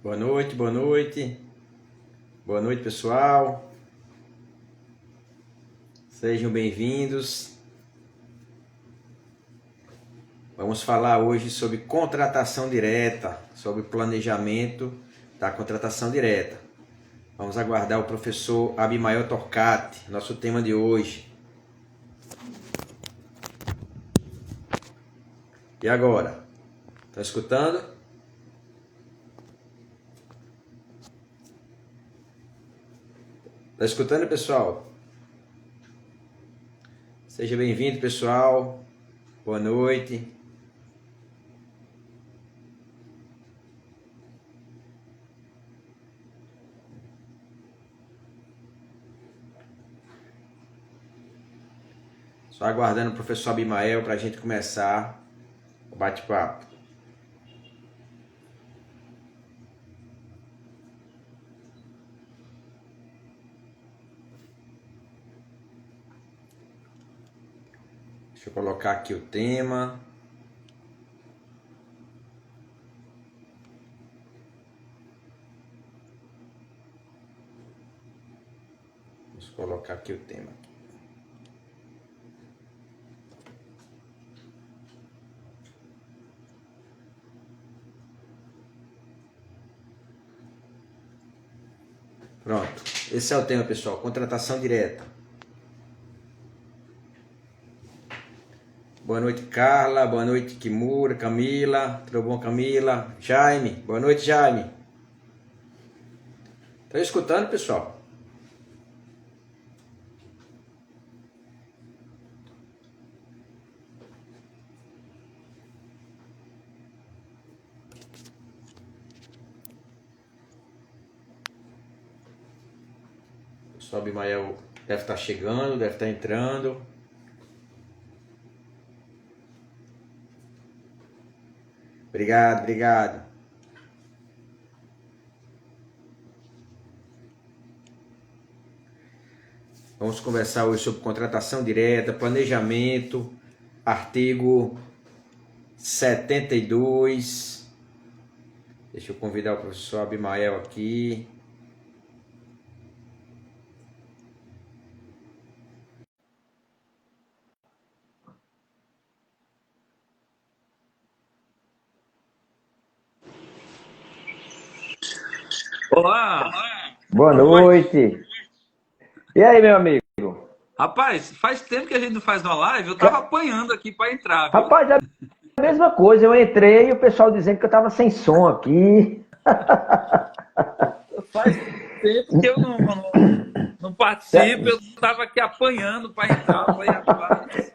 Boa noite, boa noite. Boa noite, pessoal. Sejam bem-vindos. Vamos falar hoje sobre contratação direta, sobre planejamento da contratação direta. Vamos aguardar o professor Abimael Torcati, nosso tema de hoje. E agora? Estão escutando? Está escutando, pessoal? Seja bem-vindo, pessoal. Boa noite. Só aguardando o professor Abimael para a gente começar o bate-papo. Deixa eu colocar aqui o tema. Vamos colocar aqui o tema. Pronto. Esse é o tema, pessoal. Contratação direta. Boa noite, Carla. Boa noite, Kimura, Camila. Tudo bom, Camila? Jaime. Boa noite, Jaime. Estão escutando, pessoal? O pessoal Abimael deve estar chegando, deve estar entrando. Obrigado, obrigado. Vamos conversar hoje sobre contratação direta, planejamento, artigo 72. Deixa eu convidar o professor Abimael aqui. Olá! Boa noite. E aí, meu amigo? Rapaz, faz tempo que a gente não faz uma live, eu tava apanhando aqui para entrar, viu? Rapaz, é a mesma coisa. Eu entrei e o pessoal dizendo que eu tava sem som aqui. Faz tempo que eu não participo, eu tava aqui apanhando para entrar. Eu falei, rapaz.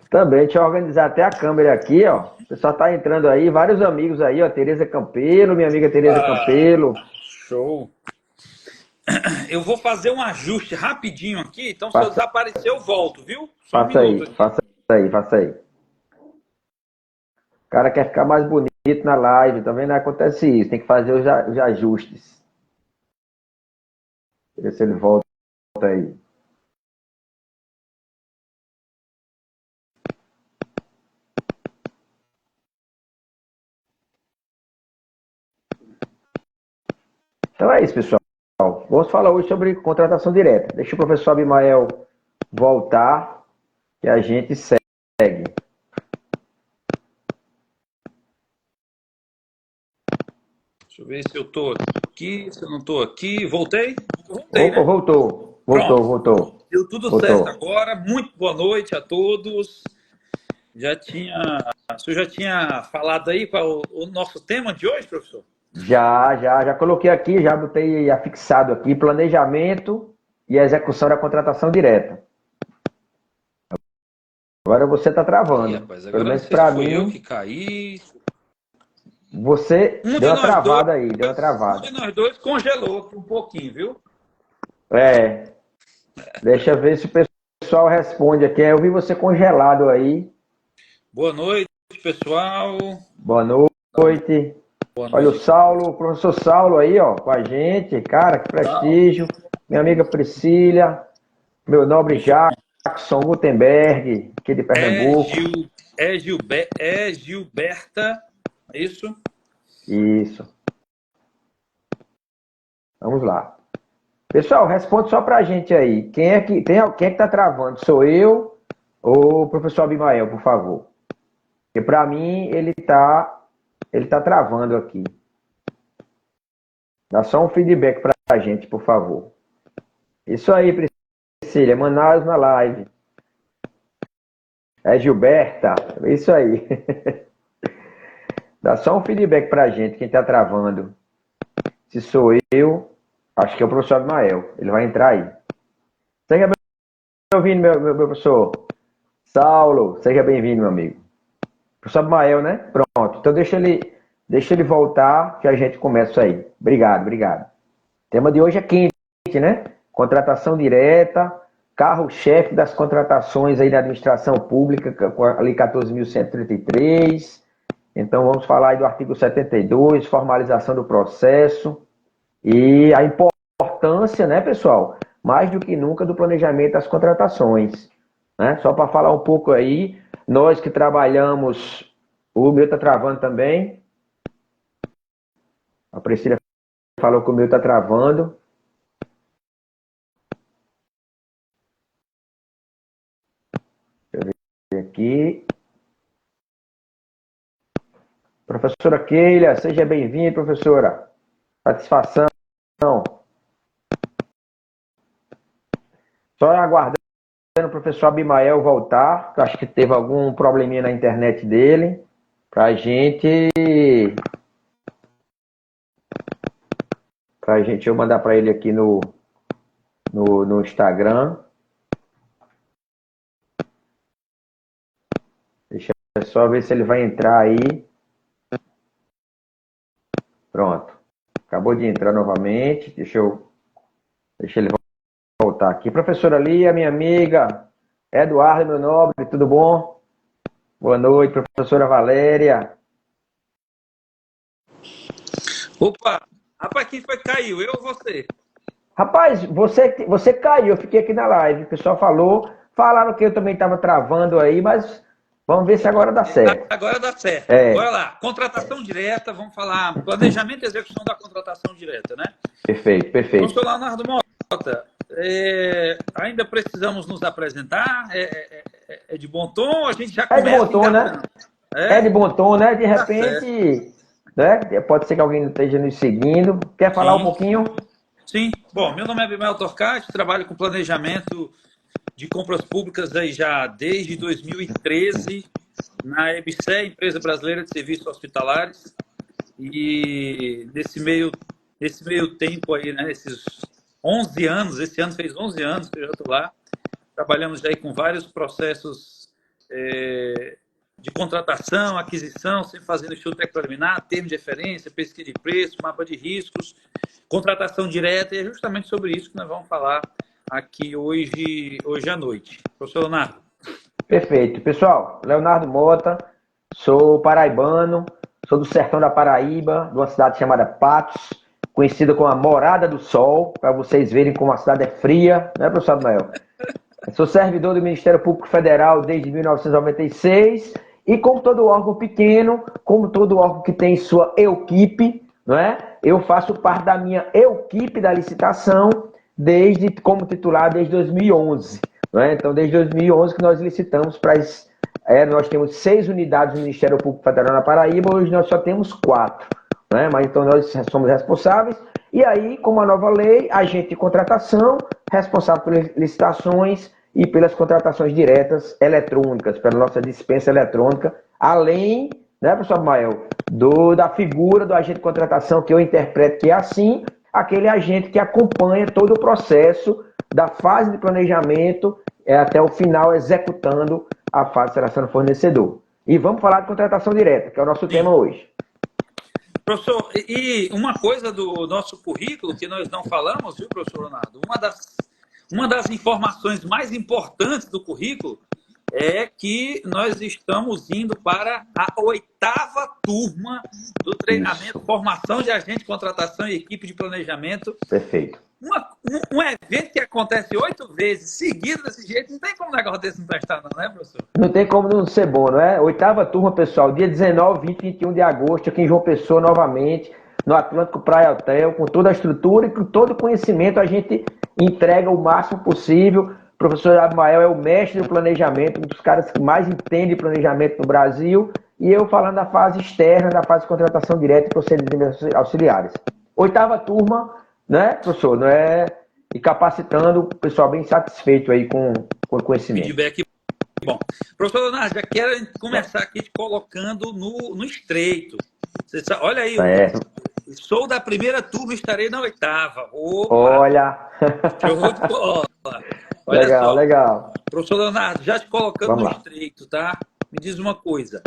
Também, deixa eu organizar até a câmera aqui, ó. O pessoal tá entrando aí, vários amigos aí, ó. Tereza Campelo, minha amiga Tereza Campelo. Show! Eu vou fazer um ajuste rapidinho aqui, então se eu desaparecer eu volto, viu? Só um minuto aqui. Faça aí. O cara quer ficar mais bonito na live, tá vendo? Acontece isso, tem que fazer os ajustes. Ver se ele volta aí. Então é isso, pessoal. Vamos falar hoje sobre contratação direta. Deixa o professor Abimael voltar e a gente segue. Deixa eu ver se eu tô aqui, se eu não tô aqui. Voltei? Opa, Né? voltou. Deu tudo certo agora. Muito boa noite a todos. O senhor já tinha falado aí qual o nosso tema de hoje, professor? Já coloquei aqui, já botei afixado aqui, planejamento e execução da contratação direta. Agora você está travando. Rapaz, pelo menos para mim. Eu que caí. Você deu uma travada aí, deu uma travada. Um de nós dois congelou aqui um pouquinho, viu? Deixa eu ver se o pessoal responde aqui. Eu vi você congelado aí. Boa noite, pessoal. Boa noite. Olha o Saulo, o professor Saulo aí, ó, com a gente. Cara, que prestígio. Minha amiga Priscila, meu nobre Jackson Gutenberg, aqui de Pernambuco. É Gilberta, é isso? Isso. Vamos lá. Pessoal, responde só pra gente aí. Quem é que tá travando? Sou eu ou o professor Abimael, por favor? Porque pra mim ele tá travando aqui. Dá só um feedback pra gente, por favor. Isso aí, Priscila. Manaus na live. É Gilberta. Isso aí. Dá só um feedback pra gente, quem tá travando. Se sou eu, acho que é o professor Abimael. Ele vai entrar aí. Seja bem-vindo, meu professor. Saulo, seja bem-vindo, meu amigo. Professor Abimael, né? Pronto. Então deixa ele voltar que a gente começa aí. Obrigado. O tema de hoje é quente, né? Contratação direta, carro-chefe das contratações aí da administração pública, com a Lei 14.133. Então vamos falar aí do artigo 72, formalização do processo e a importância, né, pessoal, mais do que nunca do planejamento das contratações, né? Só para falar um pouco aí, nós que trabalhamos, o meu está travando também, a Priscila falou que o meu está travando. Deixa eu ver aqui. Professora Keila, seja bem-vinda, professora. Satisfação. Só aguardando o professor Abimael voltar, que eu acho que teve algum probleminha na internet dele, pra gente eu mandar para ele aqui no Instagram. Deixa eu só ver se ele vai entrar aí. Pronto. Acabou de entrar novamente. Deixa ele voltar aqui. Professora Lia, minha amiga. Eduardo, meu nobre, tudo bom? Boa noite, professora Valéria. Opa! Rapaz, quem foi que caiu? Eu ou você? Rapaz, você caiu. Eu fiquei aqui na live. O pessoal falaram que eu também estava travando aí, mas vamos ver se agora dá certo. Agora dá certo. Bora lá. Contratação direta, vamos falar planejamento e execução da contratação direta, né? Perfeito. Professor Leonardo Mota, ainda precisamos nos apresentar? É de bom tom? A gente já começa... É de bom tom, né? É de bom tom, né? De repente, né? Pode ser que alguém esteja nos seguindo. Quer falar um pouquinho? Sim. Bom, meu nome é Abimael Torcati, trabalho com planejamento de compras públicas aí já desde 2013 na EBSER, Empresa Brasileira de Serviços Hospitalares. E nesse meio tempo aí, né, esses 11 anos, esse ano fez 11 anos que eu já estou lá, trabalhamos aí com vários processos de contratação, aquisição, sempre fazendo estudo técnico preliminar, termo de referência, pesquisa de preço, mapa de riscos, contratação direta, e é justamente sobre isso que nós vamos falar aqui hoje à noite. Professor Leonardo. Perfeito. Pessoal, Leonardo Mota, sou paraibano, sou do sertão da Paraíba, de uma cidade chamada Patos, conhecida como a Morada do Sol, para vocês verem como a cidade é fria, né, professor Abimael? Sou servidor do Ministério Público Federal desde 1996 e como todo órgão pequeno, como todo órgão que tem sua equipe, não é? Eu faço parte da minha equipe da licitação como titular desde 2011. Não é? Então, desde 2011 que nós licitamos para... nós temos 6 unidades do Ministério Público Federal na Paraíba, hoje nós só temos 4. Não é? Mas então nós somos responsáveis. E aí, como a nova lei, agente de contratação, responsável pelas licitações e pelas contratações diretas eletrônicas, pela nossa dispensa eletrônica, além, né, professor Mael, da figura do agente de contratação, que eu interpreto que é assim, aquele agente que acompanha todo o processo da fase de planejamento até o final, executando a fase de seleção do fornecedor. E vamos falar de contratação direta, que é o nosso tema hoje. Professor, e uma coisa do nosso currículo que nós não falamos, viu, professor Leonardo? Uma das informações mais importantes do currículo é que nós estamos indo para a 8ª turma do treinamento, formação de agente de contratação e equipe de planejamento. Perfeito. Um evento que acontece 8 vezes seguido desse jeito, não tem como um negócio desse não prestar, não é, professor? Não tem como não ser bom, não é? 8ª turma, pessoal, dia 19, 20 e 21 de agosto, aqui em João Pessoa, novamente, no Atlântico Praia Hotel, com toda a estrutura e com todo o conhecimento, a gente entrega o máximo possível. O professor Abimael é o mestre do planejamento, um dos caras que mais entende planejamento no Brasil, e eu falando da fase externa, da fase de contratação direta e procedimentos auxiliares. 8ª turma, né, professor? Não é? E capacitando o pessoal bem satisfeito aí com o conhecimento. Feedback bom. Professor Leonardo, já quero começar aqui te colocando no estreito. Você sabe, olha aí, sou da primeira turma, estarei na 8ª. Opa, olha! Show de bola. Olha legal, só. legal. Professor Leonardo, já te colocando no estreito, tá? Me diz uma coisa.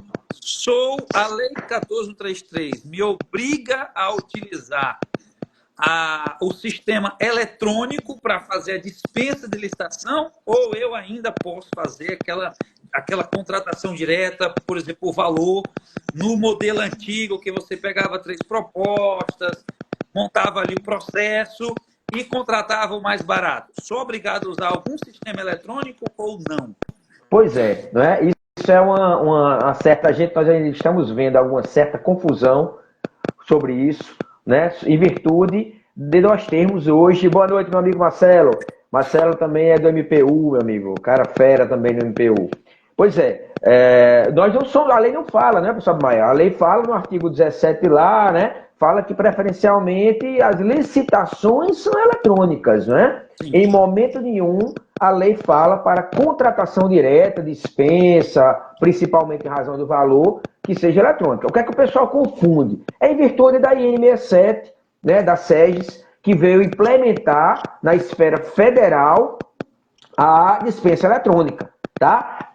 A Lei 14.133 me obriga a utilizar o sistema eletrônico para fazer a dispensa de licitação, ou eu ainda posso fazer aquela contratação direta, por exemplo, o valor no modelo antigo, que você pegava 3 propostas, montava ali o processo e contratava o mais barato? Sou obrigado a usar algum sistema eletrônico ou não? Pois é, não é? Isso é uma certa... nós ainda estamos vendo alguma certa confusão sobre isso, né? Em virtude de nós termos hoje... Boa noite, meu amigo Marcelo. Marcelo também é do MPU, meu amigo. Cara fera também do MPU. Pois é, nós não somos... A lei não fala, né, professor Maia? A lei fala no artigo 17 lá, né? Fala que preferencialmente as licitações são eletrônicas, né? Sim. Em momento nenhum a lei fala para contratação direta, dispensa, principalmente em razão do valor, que seja eletrônica. O que é que o pessoal confunde? É em virtude da IN 67, né, da SEGES, que veio implementar na esfera federal a dispensa eletrônica, tá?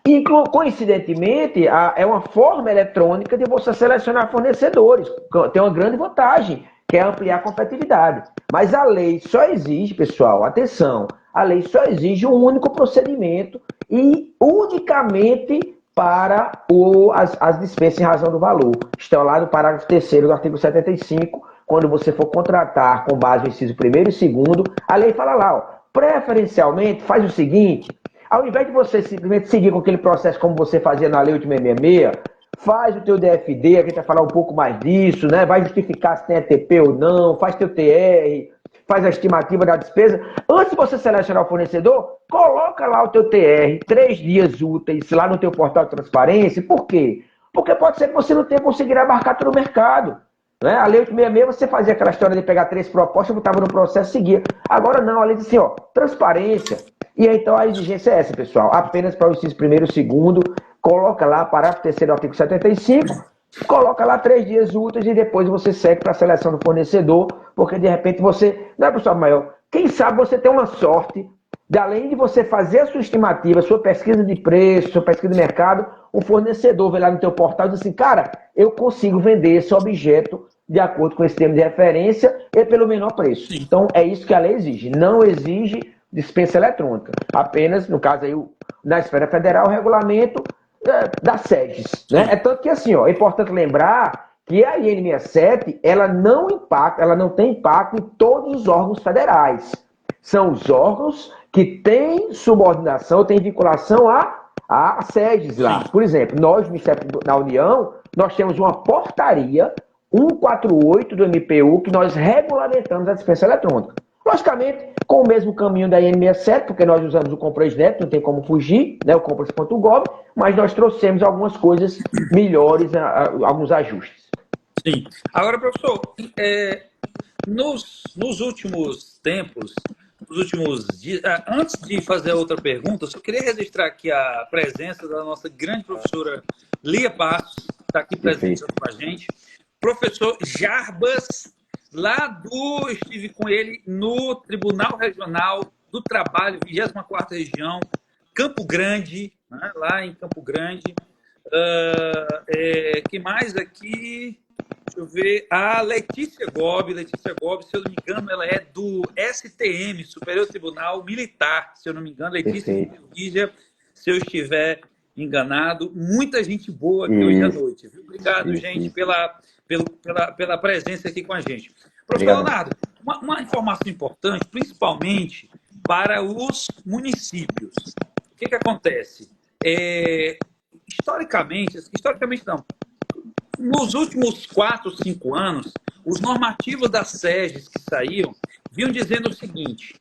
Coincidentemente, é uma forma eletrônica de você selecionar fornecedores. Tem uma grande vantagem, que é ampliar a competitividade. Mas a lei só exige, pessoal, atenção, a lei só exige um único procedimento e unicamente para as dispensas em razão do valor. Está lá no parágrafo 3º do artigo 75, quando você for contratar com base no inciso 1º e 2º, a lei fala lá, ó, preferencialmente faz o seguinte: ao invés de você simplesmente seguir com aquele processo como você fazia na Lei 8666, faz o teu DFD, a gente vai falar um pouco mais disso, né? Vai justificar se tem ETP ou não, faz teu TR, faz a estimativa da despesa. Antes de você selecionar o fornecedor, coloca lá o teu TR, 3 dias úteis, lá no teu portal de transparência. Por quê? Porque pode ser que você não tenha conseguido abarcar todo o mercado. Né? A Lei 866, você fazia aquela história de pegar 3 propostas, botava no processo e seguia. Agora não, a lei diz assim, ó, transparência. E aí, então a exigência é essa, pessoal. Apenas para o inciso 1º e 2º, coloca lá, parágrafo 3º do artigo 75, coloca lá 3 dias úteis e depois você segue para a seleção do fornecedor, porque de repente você, não é, pessoal maior, quem sabe você tem uma sorte de, além de você fazer a sua estimativa, a sua pesquisa de preço, sua pesquisa de mercado, o fornecedor vai lá no teu portal e diz assim, cara, eu consigo vender esse objeto de acordo com esse termo de referência e pelo menor preço. Então, é isso que a lei exige. Não exige dispensa eletrônica. Apenas, no caso aí, na esfera federal, o regulamento da SEGES. Né? É tanto que, assim, ó, é importante lembrar que a IN 67, ela não tem impacto em todos os órgãos federais. São os órgãos que têm subordinação, têm vinculação à SEGES lá. Por exemplo, nós, no Ministério da União, nós temos uma portaria 148 do MPU que nós regulamentamos a dispensa eletrônica. Logicamente, com o mesmo caminho da IN 67, porque nós usamos o Compras.net, não tem como fugir, né, o Compras.gov, mas nós trouxemos algumas coisas melhores, alguns ajustes. Sim. Agora, professor, nos últimos tempos, nos últimos dias, antes de fazer outra pergunta, eu só queria registrar aqui a presença da nossa grande professora Lia Passos, que está aqui presente com a gente. Professor Jarbas, estive com ele no Tribunal Regional do Trabalho, 24ª Região, Campo Grande, né, lá em Campo Grande. Que mais aqui? Deixa eu ver. A Letícia Gobi, se eu não me engano, ela é do STM, Superior Tribunal Militar, se eu não me engano. Letícia, se eu estiver enganado. Muita gente boa aqui hoje à noite. Viu? Obrigado, gente, pela presença aqui com a gente. Professor Leonardo, uma informação importante, principalmente para os municípios. O que acontece? Historicamente não, nos últimos 4, 5 anos, os normativos das SEGES que saíam vinham dizendo o seguinte: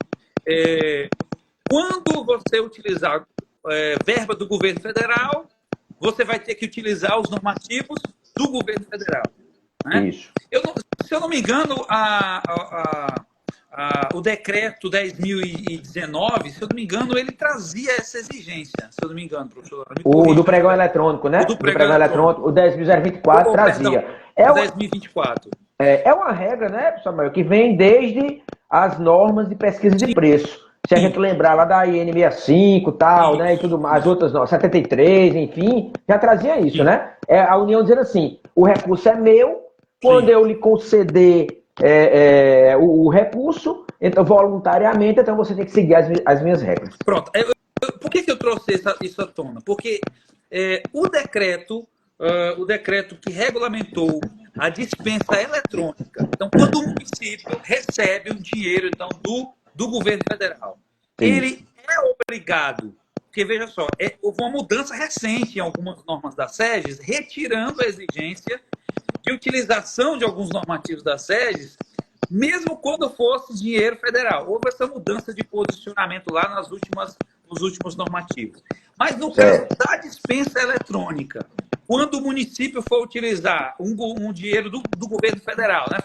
quando você utilizar verba do governo federal, você vai ter que utilizar os normativos do governo federal. Né? Isso. Se eu não me engano, o decreto 10.019, se eu não me engano, ele trazia essa exigência. Se eu não me engano, professor. O do pregão eletrônico, né? O do pregão eletrônico. O 10.024 trazia. Perdão, 10.024. É uma regra, né, Samuel, que vem desde as normas de pesquisa de preço. Se a gente lembrar lá da IN 65 tal, né, e tudo mais, as outras normas, 73, enfim, já trazia isso, né? A União dizendo assim, o recurso é meu, quando eu lhe conceder o recurso, então, voluntariamente, então você tem que seguir as minhas regras. Pronto. Por que eu trouxe isso à tona? Porque o decreto que regulamentou a dispensa eletrônica, então, quando o município recebe um dinheiro então, do governo federal, ele é obrigado, porque veja só, houve uma mudança recente em algumas normas da SEGES, retirando a exigência de utilização de alguns normativos da SEGES, mesmo quando fosse dinheiro federal. Houve essa mudança de posicionamento lá nos últimos normativos. Mas no caso da dispensa eletrônica, quando o município for utilizar um dinheiro do governo federal, né,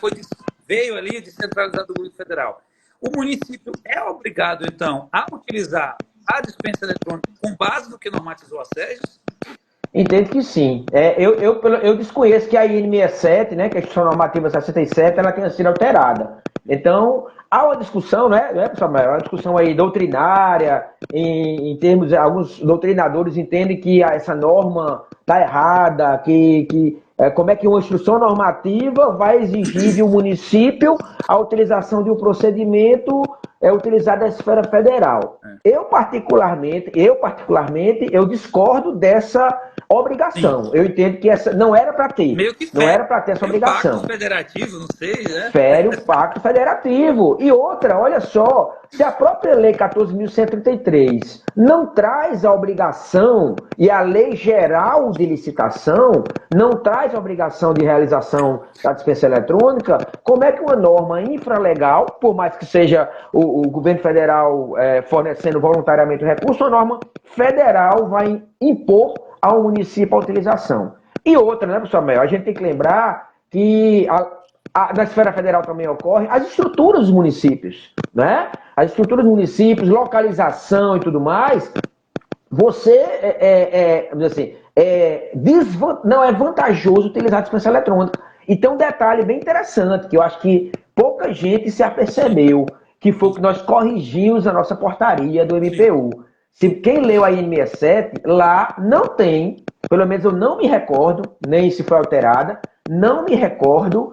veio ali descentralizado do governo federal, o município é obrigado, então, a utilizar a dispensa eletrônica com base no que normatizou a SEGES? Entendo que sim. Eu desconheço que a IN 67, né, que é a Instituição Normativa 67, ela tenha sido alterada. Então, há uma discussão, né, Samuel? Uma discussão aí doutrinária, em termos, alguns doutrinadores entendem que essa norma está errada, como é que uma instrução normativa vai exigir de um município a utilização de um procedimento utilizado da esfera federal. Eu particularmente, eu discordo dessa obrigação. Sim. Eu entendo que essa não era para ter. Não era para ter essa obrigação. Pacto federativo, não sei, né? Fere o pacto federativo. E outra, olha só, se a própria lei 14.133 não traz a obrigação, e a lei geral de licitação não traz a obrigação de realização da dispensa eletrônica, como é que uma norma infralegal, por mais que seja o governo federal fornecendo voluntariamente o recurso, uma norma federal vai impor ao município a utilização? E outra, né, professor Mel? A gente tem que lembrar que na esfera federal também ocorre as estruturas dos municípios, né? As estruturas dos municípios, localização e tudo mais, não é vantajoso utilizar a dispensa eletrônica. E tem um detalhe bem interessante, que eu acho que pouca gente se apercebeu, que foi o que nós corrigimos na nossa portaria do MPU. Se quem leu a IN 67, lá não tem, pelo menos eu não me recordo, nem se foi alterada, não me recordo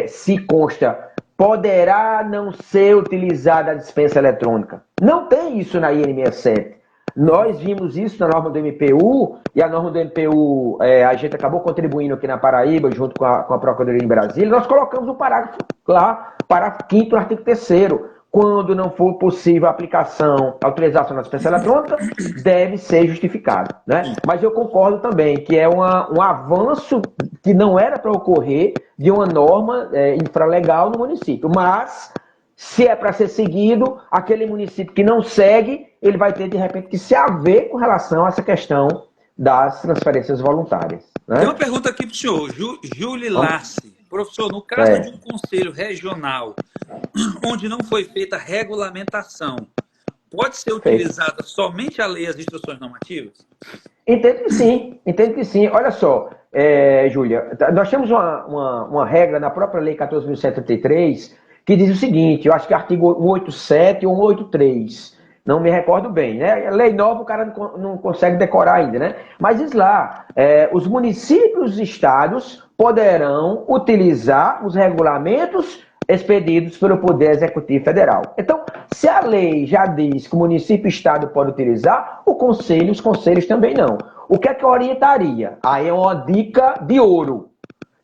se consta, poderá não ser utilizada a dispensa eletrônica. Não tem isso na IN 67. Nós vimos isso na norma do MPU, e a norma do MPU, a gente acabou contribuindo aqui na Paraíba, junto com a Procuradoria em Brasília, nós colocamos um parágrafo lá, parágrafo 5º do artigo 3º. Quando não for possível a aplicação, a utilização da dispensa eletrônica, deve ser justificado, né? Mas eu concordo também que é um avanço que não era para ocorrer de uma norma infralegal no município. Mas, se é para ser seguido, aquele município que não segue, ele vai ter, de repente, que se haver com relação a essa questão das transferências voluntárias. Né? Tem uma pergunta aqui para o senhor, Júlio Lassi. Professor, no caso de um conselho regional onde não foi feita regulamentação, pode ser utilizada somente a lei e as instruções normativas? Entendo que sim. Olha só, Júlia, nós temos uma regra na própria lei 14.133 que diz o seguinte, eu acho que é artigo 187 ou 183, não me recordo bem, né? Lei nova o cara não consegue decorar ainda, né? Mas diz lá, os municípios e estados poderão utilizar os regulamentos expedidos pelo Poder Executivo Federal. Então, se a lei já diz que o município e o estado pode utilizar, os conselhos também não. O que é que eu orientaria? Aí é uma dica de ouro,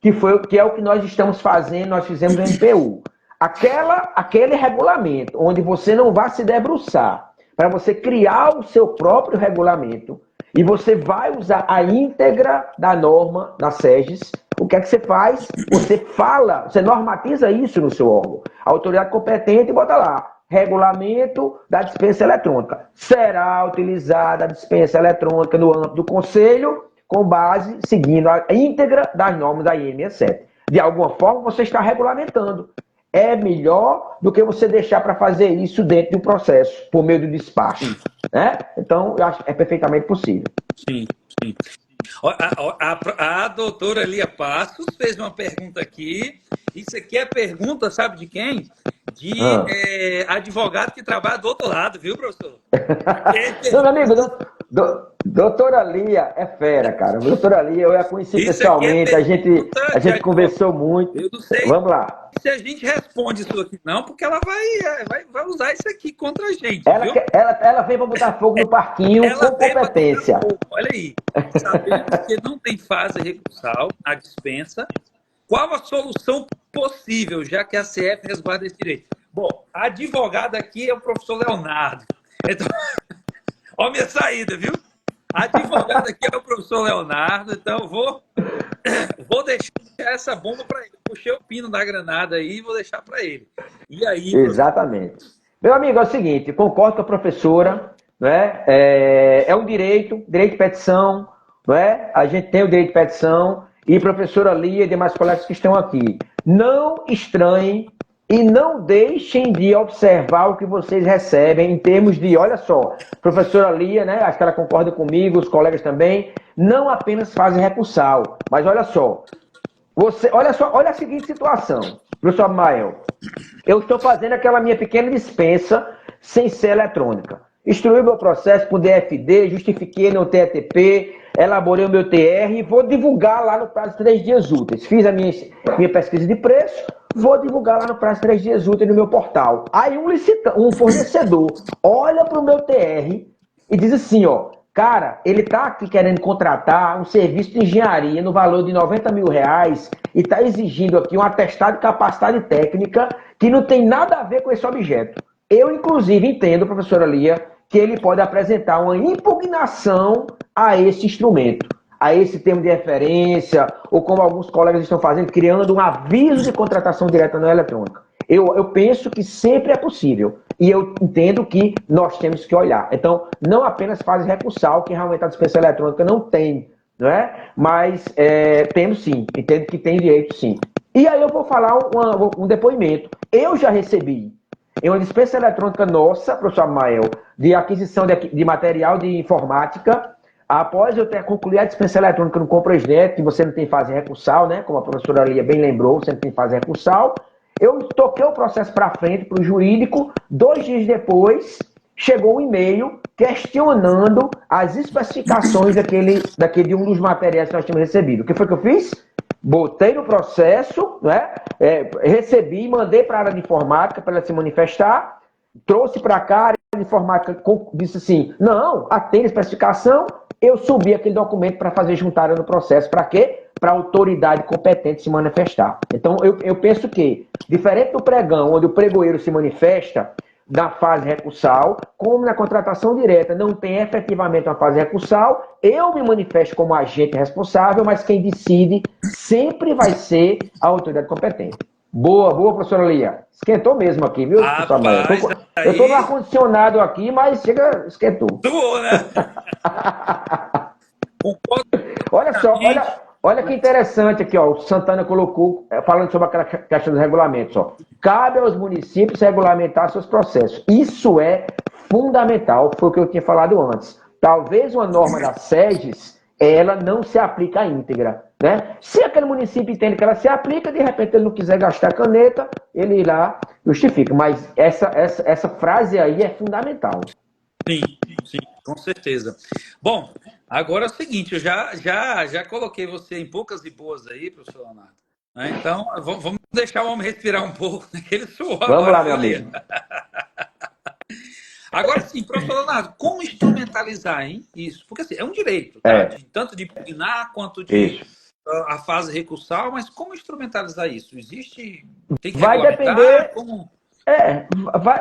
que é o que nós estamos fazendo, nós fizemos no MPU. Aquele regulamento, onde você não vai se debruçar, para você criar o seu próprio regulamento, e você vai usar a íntegra da norma da SEGES, o que é que você faz? Você fala, você normatiza isso no seu órgão. A autoridade competente bota lá, regulamento da dispensa eletrônica. Será utilizada a dispensa eletrônica no âmbito do conselho com base, seguindo a íntegra das normas da IN67. De alguma forma, você está regulamentando. É melhor do que você deixar para fazer isso dentro de um processo, por meio do despacho. Né? Então, eu acho que é perfeitamente possível. Sim, sim. A doutora Lia Passos fez uma pergunta aqui. Isso aqui é pergunta, sabe de quem? De advogado que trabalha do outro lado, viu, professor? Não, meu amigo, doutora Lia é fera, cara. Doutora Lia, eu a conheci Isso pessoalmente, é a gente conversou muito. Eu não sei Vamos lá. se a gente responde isso aqui, não, porque ela vai usar isso aqui contra a gente, viu? Ela veio para botar fogo no parquinho Ela com competência. Olha aí, sabendo que não tem fase recursal a dispensa, qual a solução possível, já que a CF resguarda esse direito? Bom, a advogada aqui é o professor Leonardo. Então, olha a minha saída, viu? A advogada aqui é o professor Leonardo, então eu vou deixar essa bomba para ele. Puxei o pino da granada aí e vou deixar para ele. E aí? Exatamente. Meu amigo, é o seguinte, concordo com a professora, né? É um direito de petição, não é? A gente tem o direito de petição e professora Lia e demais colegas que estão aqui. Não estranhem e não deixem de observar o que vocês recebem em termos de, olha só, professora Lia, né? Acho que ela concorda comigo, os colegas também, não apenas fazem recursal, mas olha só, olha a seguinte situação, professor Mael, eu estou fazendo aquela minha pequena dispensa sem ser eletrônica. Instruí meu processo por DFD, justifiquei no TETP, elaborei o meu TR e vou divulgar lá no prazo de 3 dias úteis. Fiz a minha pesquisa de preço, vou divulgar lá no prazo de 3 dias úteis no meu portal. Aí um fornecedor olha para o meu TR e diz assim, ó, cara, ele está aqui querendo contratar um serviço de engenharia no valor de R$90 mil e está exigindo aqui um atestado de capacidade técnica que não tem nada a ver com esse objeto. Eu, inclusive, entendo, professora Lia, que ele pode apresentar uma impugnação a esse instrumento, a esse termo de referência, ou como alguns colegas estão fazendo, criando um aviso de contratação direta na eletrônica. Eu penso que sempre é possível. E eu entendo que nós temos que olhar. Então, não apenas fase recursal, que realmente a dispensa eletrônica não tem, não é? Mas temos sim, entendo que tem direito sim. E aí eu vou falar um depoimento. Eu já recebi em uma dispensa eletrônica nossa, professor Mael, de aquisição de material de informática, após eu ter concluído a dispensa eletrônica no Compresnet, que você não tem fase recursal, né? Como a professora Lia bem lembrou, você não tem fase recursal. Eu toquei o processo para frente, para o jurídico. 2 dias depois, chegou um e-mail questionando as especificações de um dos materiais que nós tínhamos recebido. O que foi que eu fiz? Botei no processo, né? Recebi, mandei para a área de informática para ela se manifestar, trouxe para cá, a área de informática disse assim, não, atende a especificação, eu subi aquele documento para fazer juntada no processo. Para quê? Para a autoridade competente se manifestar. Então, eu penso que, diferente do pregão, onde o pregoeiro se manifesta na fase recursal, como na contratação direta não tem efetivamente uma fase recursal, eu me manifesto como agente responsável, mas quem decide sempre vai ser a autoridade competente. Boa, professora Lia. Esquentou mesmo aqui, viu, professor Maia? Eu estou no ar-condicionado aqui, mas esquentou. Tudo, né? Olha só, olha que interessante aqui, ó. O Santana colocou, falando sobre aquela questão dos regulamentos, ó. Cabe aos municípios regulamentar seus processos. Isso é fundamental, foi o que eu tinha falado antes. Talvez uma norma da SEGES, ela não se aplica à íntegra, né? Se aquele município entende que ela se aplica, de repente ele não quiser gastar caneta, ele ir lá justifica. Mas essa frase aí é fundamental. Sim, com certeza. Bom, agora é o seguinte, eu já coloquei você em poucas e boas aí, professor Leonardo. Né? Então, vamos deixar o homem respirar um pouco naquele suor. Vamos lá, meu amigo. Agora sim, professor Leonardo, como instrumentalizar, hein, isso? Porque assim, é um direito, tá? Tanto de impugnar quanto de a fase recursal, mas como instrumentalizar isso? Existe... Tem que vai depender... Como...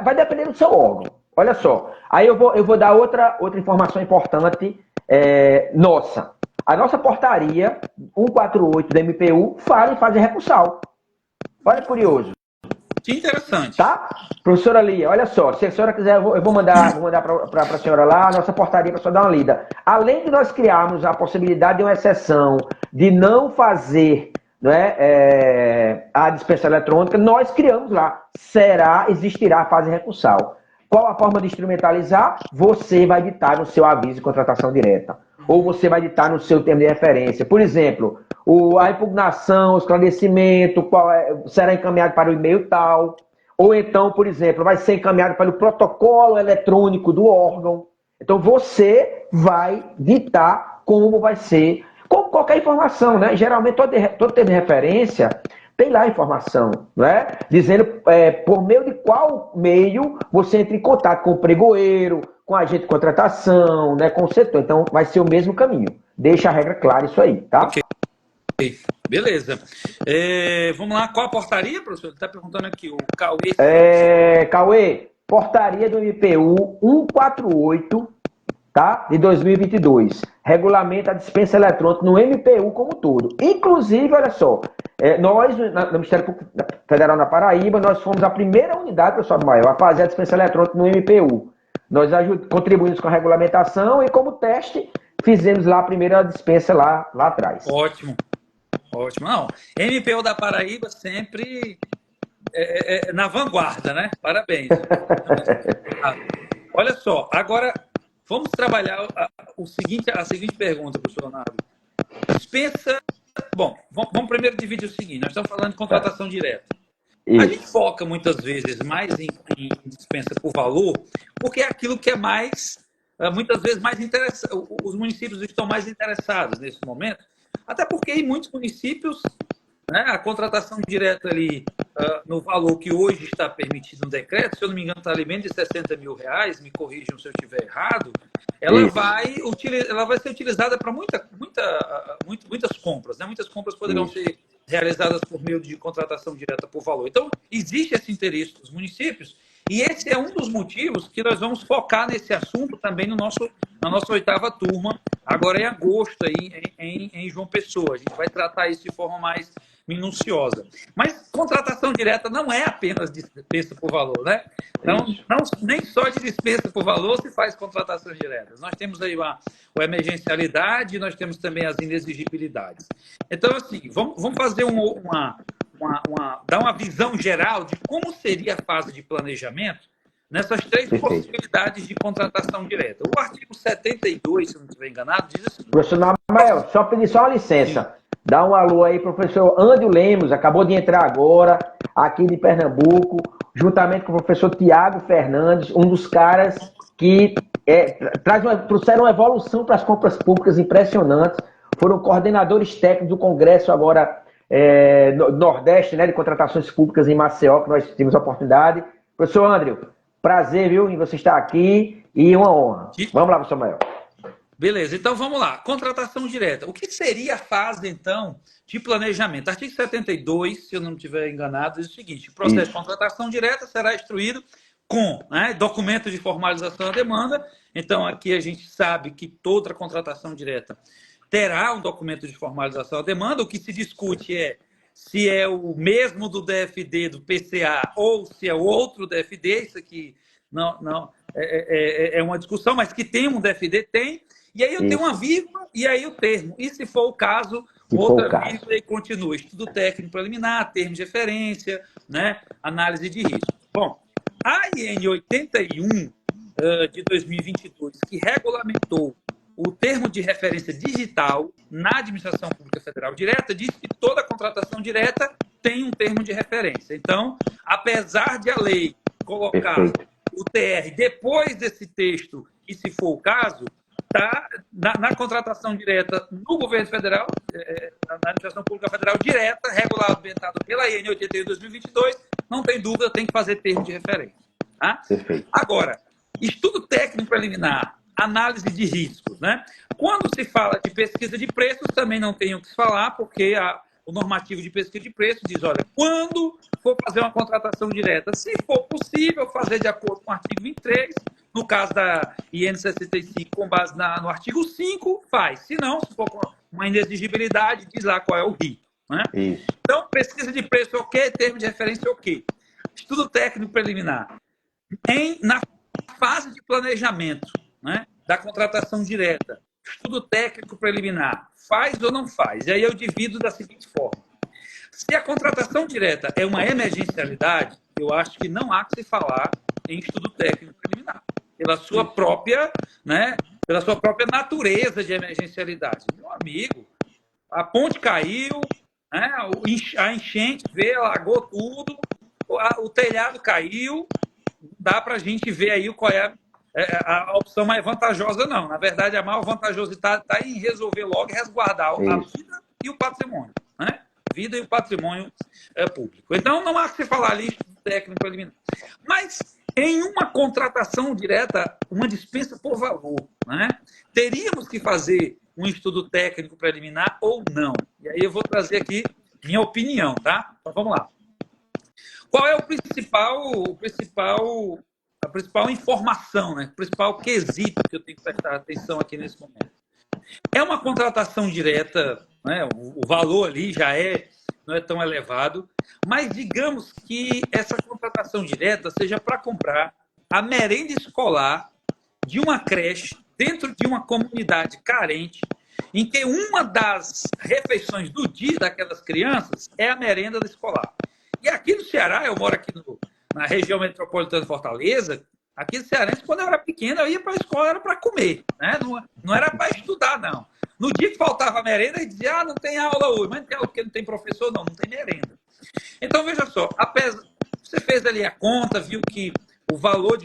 vai depender do seu órgão. Olha só, aí eu vou dar outra informação importante nossa. A nossa portaria 148 da MPU fala em fase recursal. Olha que curioso. Que interessante. Tá? Professora Lia, olha só, se a senhora quiser, eu vou mandar para a senhora lá a nossa portaria para a senhora dar uma lida. Além de nós criarmos a possibilidade de uma exceção de não fazer, não é, a dispensa eletrônica, nós criamos lá. Existirá a fase recursal. Qual a forma de instrumentalizar? Você vai ditar no seu aviso de contratação direta. Ou você vai ditar no seu termo de referência. Por exemplo, a impugnação, o esclarecimento, será encaminhado para o e-mail tal. Ou então, por exemplo, vai ser encaminhado para o protocolo eletrônico do órgão. Então, você vai ditar como vai ser, como qualquer informação, né? Geralmente, todo termo de referência tem lá a informação, né? Dizendo por meio de qual meio você entra em contato com o pregoeiro, com a agente de contratação, né, com o setor. Então, vai ser o mesmo caminho. Deixa a regra clara isso aí, tá? Ok. Beleza. Vamos lá, qual a portaria, professor? Ele está perguntando aqui, o Cauê. Cauê, portaria do MPU 148, tá? De 2022. Regulamenta a dispensa eletrônica no MPU como todo. Inclusive, olha só, nós, no Ministério Público Federal na Paraíba, nós fomos a primeira unidade, pessoal do maior, a fazer a dispensa eletrônica no MPU. Nós contribuímos com a regulamentação e, como teste, fizemos lá a primeira dispensa lá atrás. Ótimo. Ótimo. Não, MPU da Paraíba sempre na vanguarda, né? Parabéns. Olha só, agora vamos trabalhar a seguinte pergunta, professor Leonardo. Dispensa. Bom, vamos primeiro dividir o seguinte: nós estamos falando de contratação direta. Isso. A gente foca muitas vezes mais em dispensa por valor, porque é aquilo que é muitas vezes mais interessante. Os municípios estão mais interessados nesse momento, até porque em muitos municípios, né, a contratação direta ali no valor que hoje está permitido no decreto, se eu não me engano, está ali menos de R$60 mil, me corrijam se eu estiver errado, ela vai ser utilizada para muitas compras, né? Muitas compras poderão ser realizadas por meio de contratação direta por valor. Então, existe esse interesse dos municípios e esse é um dos motivos que nós vamos focar nesse assunto também na nossa 8ª turma, agora em agosto, aí, em João Pessoa. A gente vai tratar isso de forma mais minuciosa. Mas contratação direta não é apenas dispensa por valor, né? Então, nem só de dispensa por valor se faz contratação direta. Nós temos aí a emergencialidade, nós temos também as inexigibilidades. Então, assim, vamos fazer dar uma visão geral de como seria a fase de planejamento nessas 3 possibilidades de contratação direta. O artigo 72, se não estiver enganado, diz assim... Professor Namael, só pedir uma licença. Sim. Dá um alô aí, professor Ândio Lemos, acabou de entrar agora, aqui de Pernambuco, juntamente com o professor Tiago Fernandes, um dos caras que trouxeram uma evolução para as compras públicas impressionantes. Foram coordenadores técnicos do Congresso agora Nordeste, né, de contratações públicas em Maceió, que nós tivemos a oportunidade. Professor André, prazer, viu, em você estar aqui e uma honra. Vamos lá, professor Mael. Beleza, então vamos lá. Contratação direta. O que seria a fase, então, de planejamento? Artigo 72, se eu não estiver enganado, diz o seguinte: o processo de contratação direta será instruído com documento de formalização da demanda. Então, aqui a gente sabe que toda contratação direta terá um documento de formalização da demanda. O que se discute é se é o mesmo do DFD, do PCA, ou se é outro DFD. Isso aqui não é uma discussão, mas que tem um DFD, tem. E aí eu tenho uma vírgula e aí o termo. E se for o caso, outra vírgula e continua. Estudo técnico preliminar, termos de referência, né? Análise de risco. Bom, a IN 81 de 2022, que regulamentou o termo de referência digital na administração pública federal direta, diz que toda contratação direta tem um termo de referência. Então, apesar de a lei colocar o TR depois desse texto, e se for o caso, tá na contratação direta no governo federal, na administração pública federal direta, regulamentado pela IN 81 de 2022, não tem dúvida, tem que fazer termo de referência. Tá? Perfeito. Agora, estudo técnico preliminar, análise de riscos, né? Quando se fala de pesquisa de preços, também não tem o que se falar, porque o normativo de pesquisa de preços diz, olha, quando for fazer uma contratação direta, se for possível fazer de acordo com o artigo 23, No caso da IN 65, com base no artigo 5, faz. Se não, se for uma inexigibilidade, diz lá qual é o rito. Né? Então, pesquisa de preço o quê? Termo de referência o quê? Estudo técnico preliminar. Na fase de planejamento, né, da contratação direta, estudo técnico preliminar, faz ou não faz? E aí eu divido da seguinte forma. Se a contratação direta é uma emergencialidade, eu acho que não há que se falar em estudo técnico preliminar, pela sua própria, né, pela sua própria natureza de emergencialidade. Meu amigo, a ponte caiu, né, a enchente veio, alagou tudo, o telhado caiu, dá para a gente ver aí qual é a opção mais vantajosa, não. Na verdade, a maior vantajosidade está em resolver logo e resguardar a vida e o patrimônio, né? Vida e o patrimônio público. Então, não há que se falar ali de técnico preliminar. Mas, em uma contratação direta, uma dispensa por valor, né? Teríamos que fazer um estudo técnico preliminar ou não? E aí eu vou trazer aqui minha opinião, tá? Então, vamos lá. Qual é a principal informação, né? O principal quesito que eu tenho que prestar atenção aqui nesse momento? É uma contratação direta, né? O valor ali não é tão elevado, mas digamos que essa contratação direta seja para comprar a merenda escolar de uma creche dentro de uma comunidade carente, em que uma das refeições do dia daquelas crianças é a merenda escolar. E aqui no Ceará, eu moro aqui na região metropolitana de Fortaleza, aqui no Cearense, quando eu era pequeno, eu ia para a escola, era para comer, né? Não era para estudar, não. No dia que faltava merenda, ele dizia, não tem aula hoje, mas não tem aula porque não tem professor, não tem merenda. Então, veja só, você fez ali a conta, viu que o valor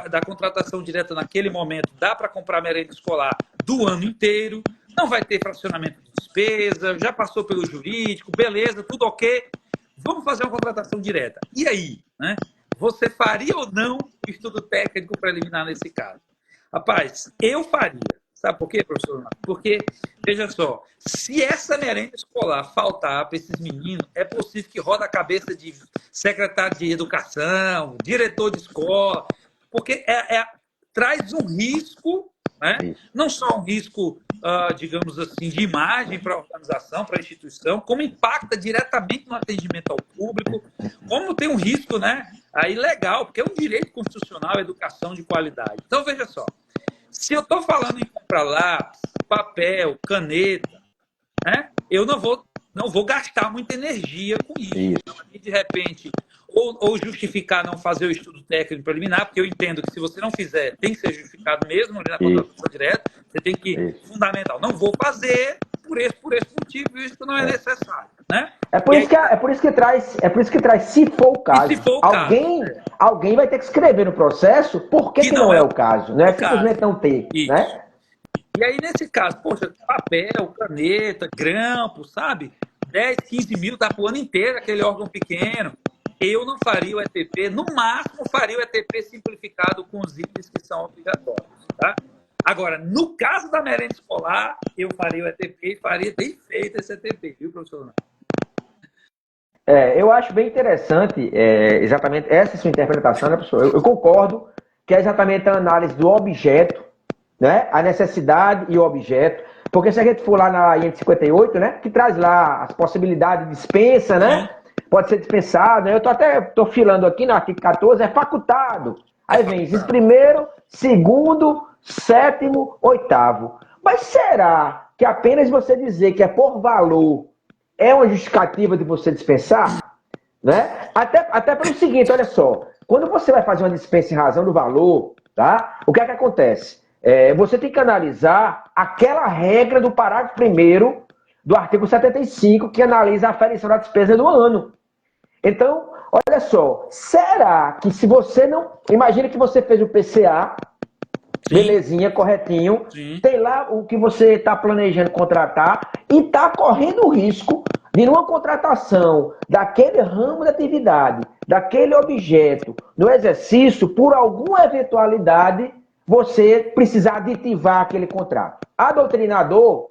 da contratação direta naquele momento dá para comprar merenda escolar do ano inteiro, não vai ter fracionamento de despesa, já passou pelo jurídico, beleza, tudo ok. Vamos fazer uma contratação direta. E aí, né? Você faria ou não o estudo técnico preliminar nesse caso? Rapaz, eu faria. Sabe por quê, professor? Porque, veja só, se essa merenda escolar faltar para esses meninos, é possível que roda a cabeça de secretário de educação, diretor de escola, porque traz um risco, né? Não só um risco, digamos assim, de imagem para a organização, para a instituição, como impacta diretamente no atendimento ao público, como tem um risco, né, aí legal, porque é um direito constitucional a educação de qualidade. Então, veja só, se eu estou falando em comprar lápis, papel, caneta, né, eu não vou gastar muita energia com isso. Então, aqui, de repente, ou justificar não fazer o estudo técnico preliminar, porque eu entendo que se você não fizer, tem que ser justificado mesmo na contratação direta, você tem que, fundamental, não vou fazer por esse motivo, isso não é necessário. Né? É por isso que traz, se for o caso. Se for o alguém vai ter que escrever no processo por que não é o caso. Não é simplesmente não ter. Né? E aí, nesse caso, poxa, papel, caneta, grampo, sabe? 10, 15 mil tá pro ano inteiro, aquele órgão pequeno. Eu não faria o ETP, no máximo faria o ETP simplificado com os itens que são obrigatórios. Tá? Agora, no caso da merenda escolar, eu faria o ETP e faria bem feito esse ETP, viu, professor? Eu acho bem interessante exatamente essa sua interpretação, né, professor? Eu concordo que é exatamente a análise do objeto, né, a necessidade e o objeto, porque se a gente for lá na IN 58, né, que traz lá as possibilidades de dispensa, né? Pode ser dispensado. Eu estou filando aqui no artigo 14, é facultado. Aí vem inciso primeiro, segundo, sétimo, oitavo. Mas será que apenas você dizer que é por valor é uma justificativa de você dispensar? Né? Até pelo seguinte, olha só. Quando você vai fazer uma dispensa em razão do valor, tá? O que é que acontece? Você tem que analisar aquela regra do parágrafo 1º do artigo 75, que analisa a aferição da despesa do ano. Então, olha só, será que se você não... Imagina que você fez o PCA, belezinha, corretinho, tem lá o que você está planejando contratar e está correndo o risco de, numa contratação daquele ramo de atividade, daquele objeto, no exercício, por alguma eventualidade, você precisar aditivar aquele contrato. Há doutrinador,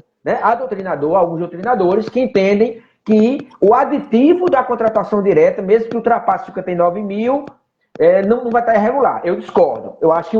alguns doutrinadores que entendem que o aditivo da contratação direta, mesmo que ultrapasse 59 mil, não vai estar irregular. Eu discordo. Eu acho que,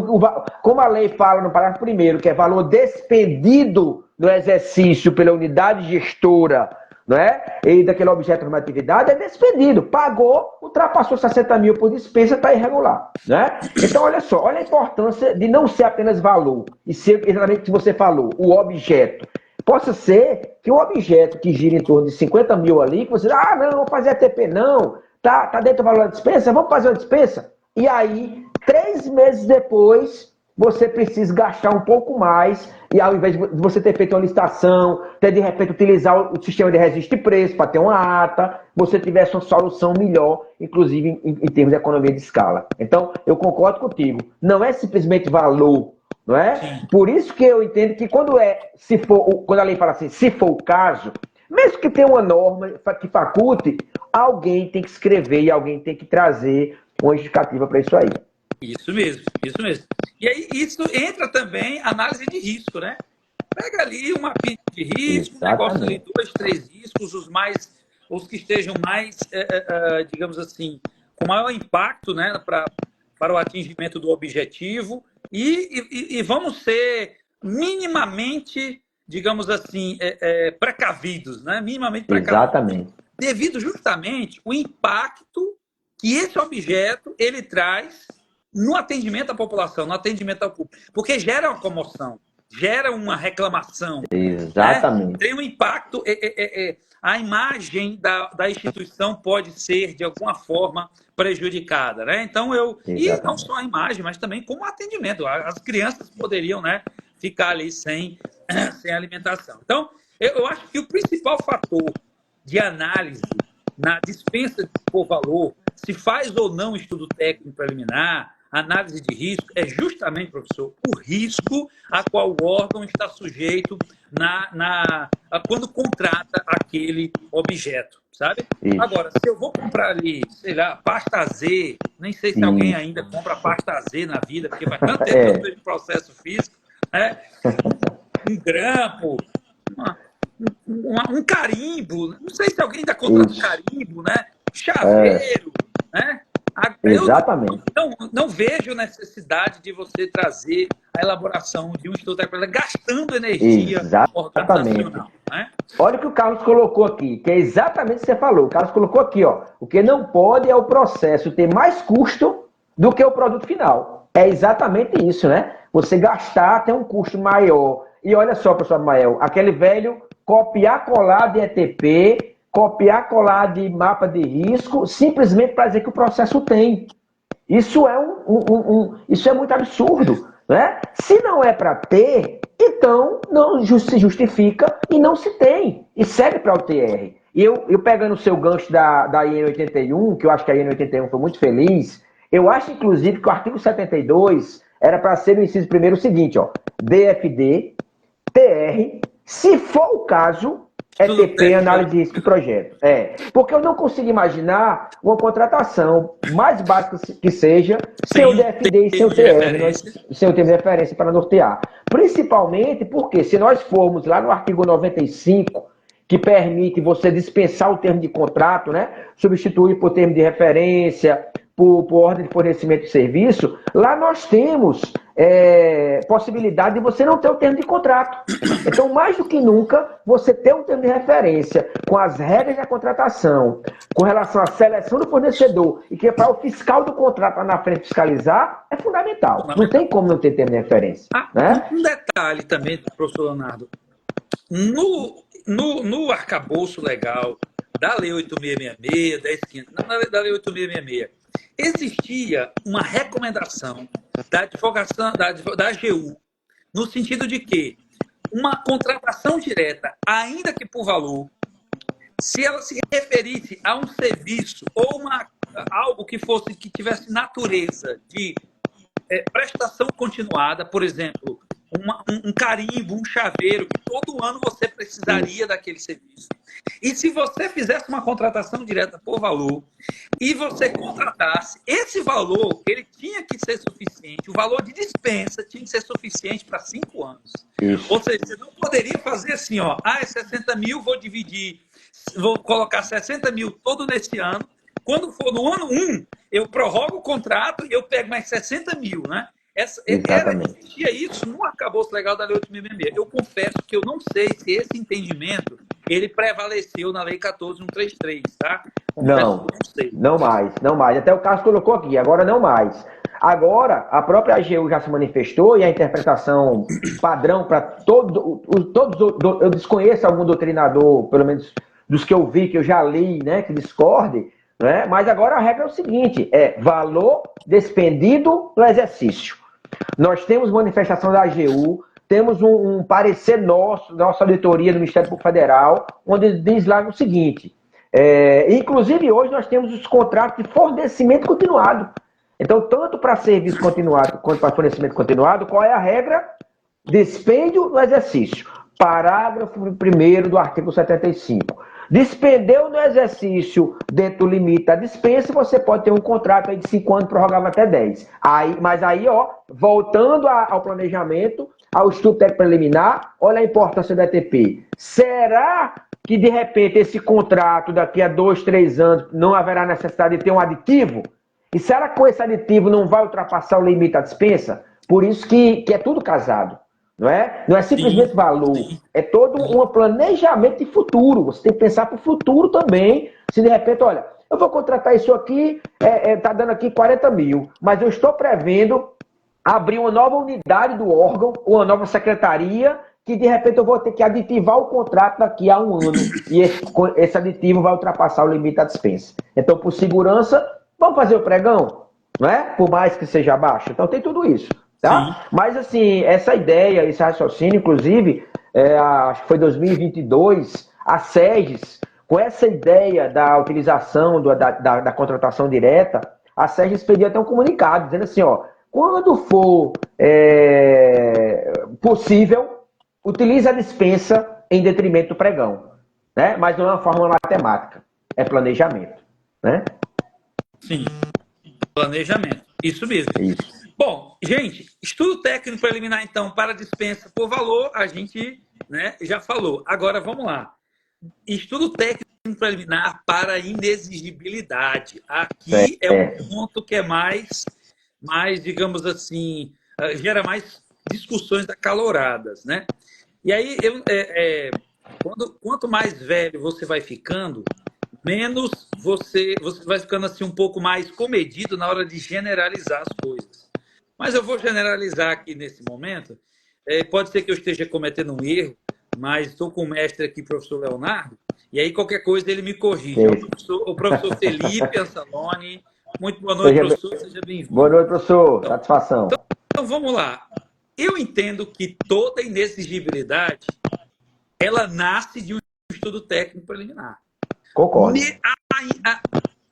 como a lei fala no parágrafo 1º, que é valor despendido no exercício pela unidade gestora, não é? E daquele objeto de normatividade, é despendido. Pagou, ultrapassou 60 mil por dispensa, está irregular. Né? Então, olha só, olha a importância de não ser apenas valor, e ser exatamente o que você falou, o objeto. Possa ser que o objeto que gira em torno de 50 mil ali, que você diz, não vou fazer ATP, não. Tá dentro do valor da dispensa? Vamos fazer uma dispensa? E aí, 3 meses depois, você precisa gastar um pouco mais, e ao invés de você ter feito uma licitação, ter de repente utilizar o sistema de registro de preço para ter uma ata, você tivesse uma solução melhor, inclusive em termos de economia de escala. Então, eu concordo contigo. Não é simplesmente valor, não é? Sim. Por isso que eu entendo que quando a lei fala assim, se for o caso, mesmo que tenha uma norma que faculte, alguém tem que escrever e alguém tem que trazer uma justificativa para isso aí. Isso mesmo, isso mesmo. E aí isso entra também análise de risco, né? Pega ali uma mapinha de risco, um negócio ali, 2, 3 riscos, os que estejam mais, digamos assim, com maior impacto, né, para o atingimento do objetivo e vamos ser minimamente, digamos assim, precavidos, né? Minimamente precavidos. Exatamente. Devido justamente o impacto que esse objeto ele traz no atendimento à população, no atendimento ao público. Porque gera uma comoção, gera uma reclamação. Exatamente. Né? Tem um impacto, a imagem da instituição pode ser, de alguma forma, prejudicada. Né? Então, e não só a imagem, mas também como o atendimento. As crianças poderiam, né, ficar ali sem alimentação. Então, eu acho que o principal fator de análise na dispensa por valor, se faz ou não estudo técnico preliminar, análise de risco, é justamente, professor, o risco a qual o órgão está sujeito quando contrata aquele objeto, sabe? Isso. Agora, se eu vou comprar ali, sei lá, pasta Z, nem sei se alguém ainda compra pasta Z na vida, porque vai tanto tempo de processo físico, né? Um grampo, um carimbo, não sei se alguém ainda contrata um carimbo, né? Chaveiro, né? Exatamente. Não vejo necessidade de você trazer a elaboração de um estudo técnico gastando energia organizacional. Né? Olha o que o Carlos colocou aqui, que é exatamente o que você falou. O Carlos colocou aqui, ó, o que não pode é o processo ter mais custo do que o produto final. É exatamente isso, né? Você gastar, ter um custo maior. E olha só, professor Mael, aquele velho copiar, colar de ETP, copiar, colar de mapa de risco, simplesmente para dizer que o processo tem. Isso é isso é muito absurdo, né? Se não é para ter, então não se justifica e não se tem. E serve para o TR. E eu pegando o seu gancho da IN 81, que eu acho que a IN 81 foi muito feliz, eu acho, inclusive, que o artigo 72 era para ser no inciso primeiro o seguinte, ó, DFD, TR, se for o caso, ETP, análise de risco e projeto. Porque eu não consigo imaginar uma contratação mais básica que seja sem o DFD e sem o TR, sem o termo de referência para nortear. Principalmente porque se nós formos lá no artigo 95, que permite você dispensar o termo de contrato, né? Substituir por termo de referência, por ordem de fornecimento de serviço, lá nós temos possibilidade de você não ter o termo de contrato. Então, mais do que nunca, você ter um termo de referência com as regras da contratação, com relação à seleção do fornecedor, e que é para o fiscal do contrato lá na frente fiscalizar, é fundamental. Não tem como não ter termo de referência. Né? Um detalhe também, professor Leonardo. No arcabouço legal da Lei 8666, 10.500, da Lei 8666, existia uma recomendação da advogação, da AGU, no sentido de que uma contratação direta, ainda que por valor, se ela se referisse a um serviço ou algo que tivesse natureza de prestação continuada, por exemplo, um carimbo, um chaveiro, que todo ano você precisaria daquele serviço. E se você fizesse uma contratação direta por valor e você contratasse, esse valor, ele tinha que ser suficiente, o valor de dispensa tinha que ser suficiente para 5 anos. Isso. Ou seja, você não poderia fazer assim, ó, é 60 mil, vou colocar 60 mil todo nesse ano. Quando for no ano 1, eu prorrogo o contrato e eu pego mais 60 mil, né? Existia isso no arcabouço legal da Lei 8.066. Eu confesso que eu não sei se esse entendimento ele prevaleceu na Lei 14.133, tá? Confesso Não, que eu não sei. não mais. Até o caso colocou aqui, agora não mais. Agora, a própria AGU já se manifestou e a interpretação padrão para todos, eu desconheço algum doutrinador, pelo menos dos que eu vi, que eu já li, né, que discorde, né? Mas agora a regra é o seguinte, é valor despendido no exercício. Nós temos manifestação da AGU, temos um parecer nosso, da nossa auditoria do Ministério Público Federal, onde diz lá o seguinte, inclusive hoje nós temos os contratos de fornecimento continuado. Então, tanto para serviço continuado quanto para fornecimento continuado, qual é a regra? Dispêndio no exercício. Parágrafo 1º do artigo 75. Despendeu no exercício dentro do limite da dispensa, você pode ter um contrato aí de 5 anos prorrogável até 10. Mas aí, voltando ao planejamento, ao estudo técnico preliminar, olha a importância do ETP. Será que, de repente, esse contrato daqui a 2, 3 anos não haverá necessidade de ter um aditivo? E será que com esse aditivo não vai ultrapassar o limite da dispensa? Por isso que é tudo casado. Não é? Não é simplesmente valor. É todo um planejamento de futuro. Você tem que pensar para o futuro também. Se de repente, olha, eu vou contratar isso aqui, está dando aqui 40 mil, mas eu estou prevendo abrir uma nova unidade do órgão, uma nova secretaria, que de repente eu vou ter que aditivar o contrato daqui a 1 ano. E esse aditivo vai ultrapassar o limite da dispensa. Então, por segurança, vamos fazer o pregão, não é? Por mais que seja baixo. Então tem tudo isso, tá? Mas assim, essa ideia, esse raciocínio, inclusive, acho que foi 2022, a SEGES, com essa ideia da utilização da contratação direta, a SEGES pediu até um comunicado, dizendo assim, quando for possível, utilize a dispensa em detrimento do pregão, né? Mas não é uma fórmula matemática, é planejamento, né? Sim, planejamento. Isso mesmo. Isso. Bom, gente, estudo técnico preliminar, então, para dispensa por valor, a gente, né, já falou. Agora, vamos lá. Estudo técnico preliminar para inexigibilidade. Aqui é um ponto que é mais, digamos assim, gera mais discussões acaloradas, né? E aí, quanto mais velho você vai ficando, menos você vai ficando assim um pouco mais comedido na hora de generalizar as coisas. Mas eu vou generalizar aqui nesse momento. Pode ser que eu esteja cometendo um erro, mas estou com o mestre aqui, professor Leonardo, e aí qualquer coisa ele me corrige. O professor Felipe Ansaloni. Muito boa noite, professor. Seja bem-vindo. Boa noite, professor. Satisfação. Então vamos lá. Eu entendo que toda inexigibilidade ela nasce de um estudo técnico preliminar. Concordo.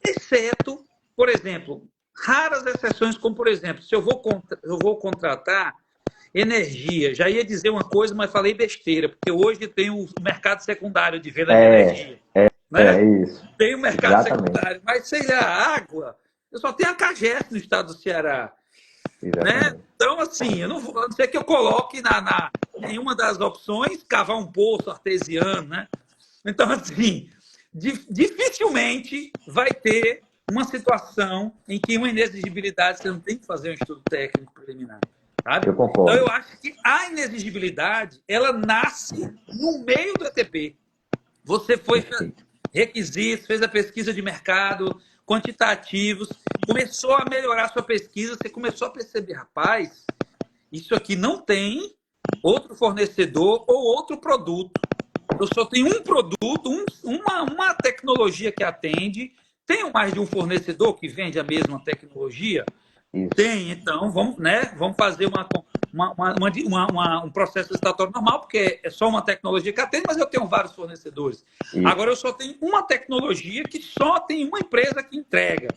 Exceto, por exemplo, raras exceções, como por exemplo, se eu vou contratar energia, já ia dizer uma coisa, mas falei besteira, porque hoje tem o mercado secundário de venda de energia. Né? Isso. Tem o mercado secundário, mas sei lá, água, eu só tenho a CAGES no estado do Ceará. Né? Então, assim, eu não sei que eu coloque em uma das opções cavar um poço artesiano, né? Então, assim, dificilmente vai ter uma situação em que uma inexigibilidade você não tem que fazer um estudo técnico preliminar. Sabe? Eu concordo. Então, eu acho que a inexigibilidade, ela nasce no meio do ETP. Você foi requisitos, fez a pesquisa de mercado, quantitativos, começou a melhorar a sua pesquisa, você começou a perceber, rapaz, isso aqui não tem outro fornecedor ou outro produto. Eu só tenho um produto, uma tecnologia que atende. Tem mais de um fornecedor que vende a mesma tecnologia? Isso. Tem, então vamos fazer um processo licitatório normal, porque é só uma tecnologia que atende, mas eu tenho vários fornecedores. Isso. Agora eu só tenho uma tecnologia que só tem uma empresa que entrega.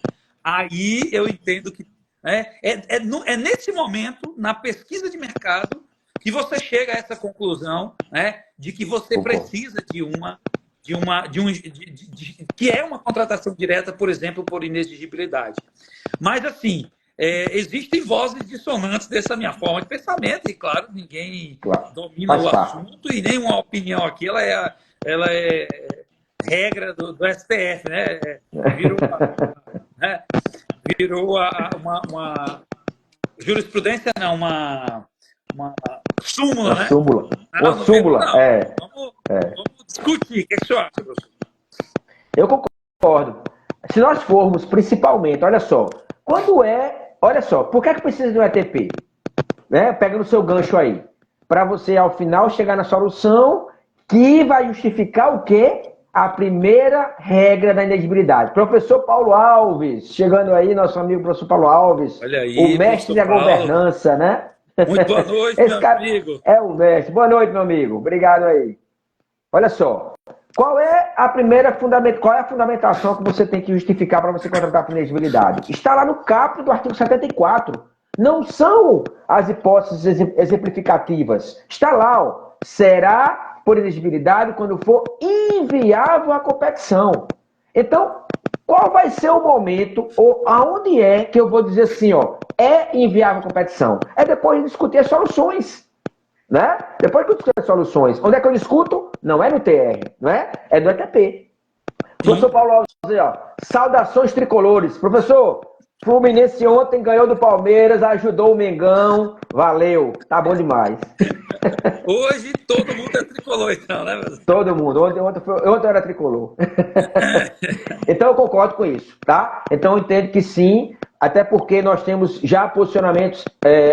Aí eu entendo que é nesse momento, na pesquisa de mercado, que você chega a essa conclusão, né, de que você precisa que é uma contratação direta, por exemplo, por inexigibilidade. Mas, assim, existem vozes dissonantes dessa minha forma de pensamento, e, claro, ninguém domina o assunto, e nenhuma opinião aqui ela é regra do STF, né? Virou uma jurisprudência, não, uma súmula, Uma né? súmula. Não, Uma súmula, não. é. Vamos discutir. O que você acha, professor? Eu concordo. Se nós formos, principalmente, olha só, olha só, por que precisa de um ETP? Né? Pega no seu gancho aí, para você, ao final, chegar na solução que vai justificar o quê? A primeira regra da inegibilidade. Professor Paulo Alves, chegando aí, nosso amigo professor Paulo Alves, Olha aí, o mestre da governança, né? Muito boa noite, Esse meu cara amigo. é o mestre. Boa noite, meu amigo. Obrigado aí. Olha só, qual é a fundamentação que você tem que justificar para você contratar por inegibilidade? Está lá no caput do artigo 74. Não são as hipóteses exemplificativas. Está lá, ó. Será por inegibilidade quando for inviável a competição. Então, qual vai ser o momento ou aonde é que eu vou dizer assim, ó, é inviável a competição? É depois de discutir as soluções. Né? Depois que eu discuto as soluções, onde é que eu discuto? Não é no TR, não é? É no ETP. Professor Paulo Alves, ó, saudações tricolores. Professor, Fluminense ontem ganhou do Palmeiras, ajudou o Mengão, valeu, tá bom demais. Hoje todo mundo é tricolor, então, né? Todo mundo. Ontem eu era tricolor. Então eu concordo com isso, tá? Então eu entendo que sim, até porque nós temos já posicionamentos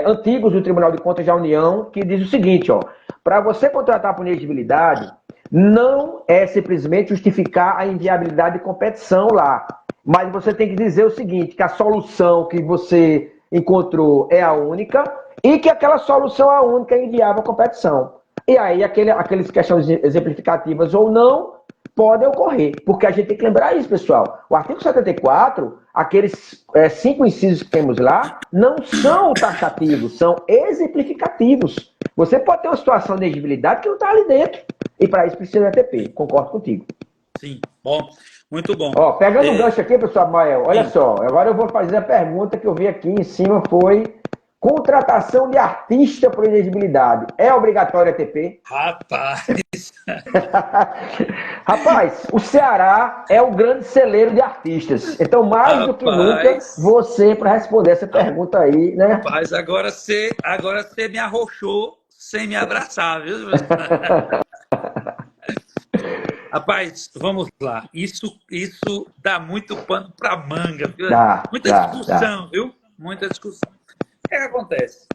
antigos do Tribunal de Contas da União que diz o seguinte, ó, para você contratar por inegibilidade, não é simplesmente justificar a inviabilidade de competição lá, mas você tem que dizer o seguinte, que a solução que você encontrou é a única e que aquela solução é a única e inviável à competição. E aí aquelas questões exemplificativas ou não podem ocorrer, porque a gente tem que lembrar isso, pessoal. O artigo 74, aqueles 5 incisos que temos lá, não são taxativos, são exemplificativos. Você pode ter uma situação de elegibilidade que não está ali dentro. E para isso precisa do ETP. Concordo contigo. Sim, bom, muito bom. Ó, pegando o gancho aqui, pessoal, Mael, olha só, agora eu vou fazer a pergunta que eu vi aqui em cima, foi contratação de artista por elegibilidade. É obrigatório ETP? Rapaz! Rapaz, o Ceará é o grande celeiro de artistas. Então, mais do que nunca, você para responder essa pergunta aí, né? Rapaz, agora você me arrochou sem me abraçar, viu? Rapaz, vamos lá. Isso dá muito pano para manga, viu? Muita discussão, viu? Muita discussão. O que acontece?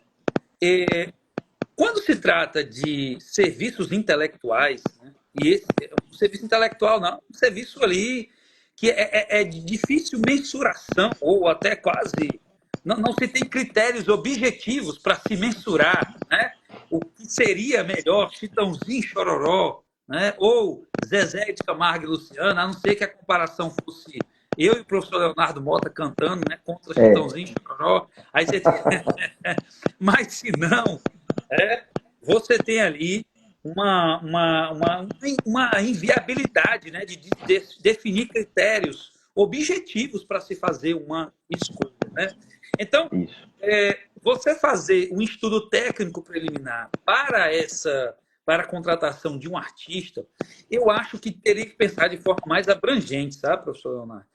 Quando se trata de serviços intelectuais, né, e um serviço intelectual não, um serviço ali que é de difícil mensuração, ou até quase não se tem critérios objetivos para se mensurar, né? O que seria melhor, Chitãozinho e Chororó, né? Ou Zezé de Camargo e Luciano, a não ser que a comparação fosse eu e o professor Leonardo Mota cantando, né, contra Chitãozinho e Chororó. Aí você tem... Mas se não, você tem ali uma inviabilidade, né, de definir critérios objetivos para se fazer uma escolha, né? Então, você fazer um estudo técnico preliminar para a contratação de um artista, eu acho que teria que pensar de forma mais abrangente, sabe, professor Leonardo?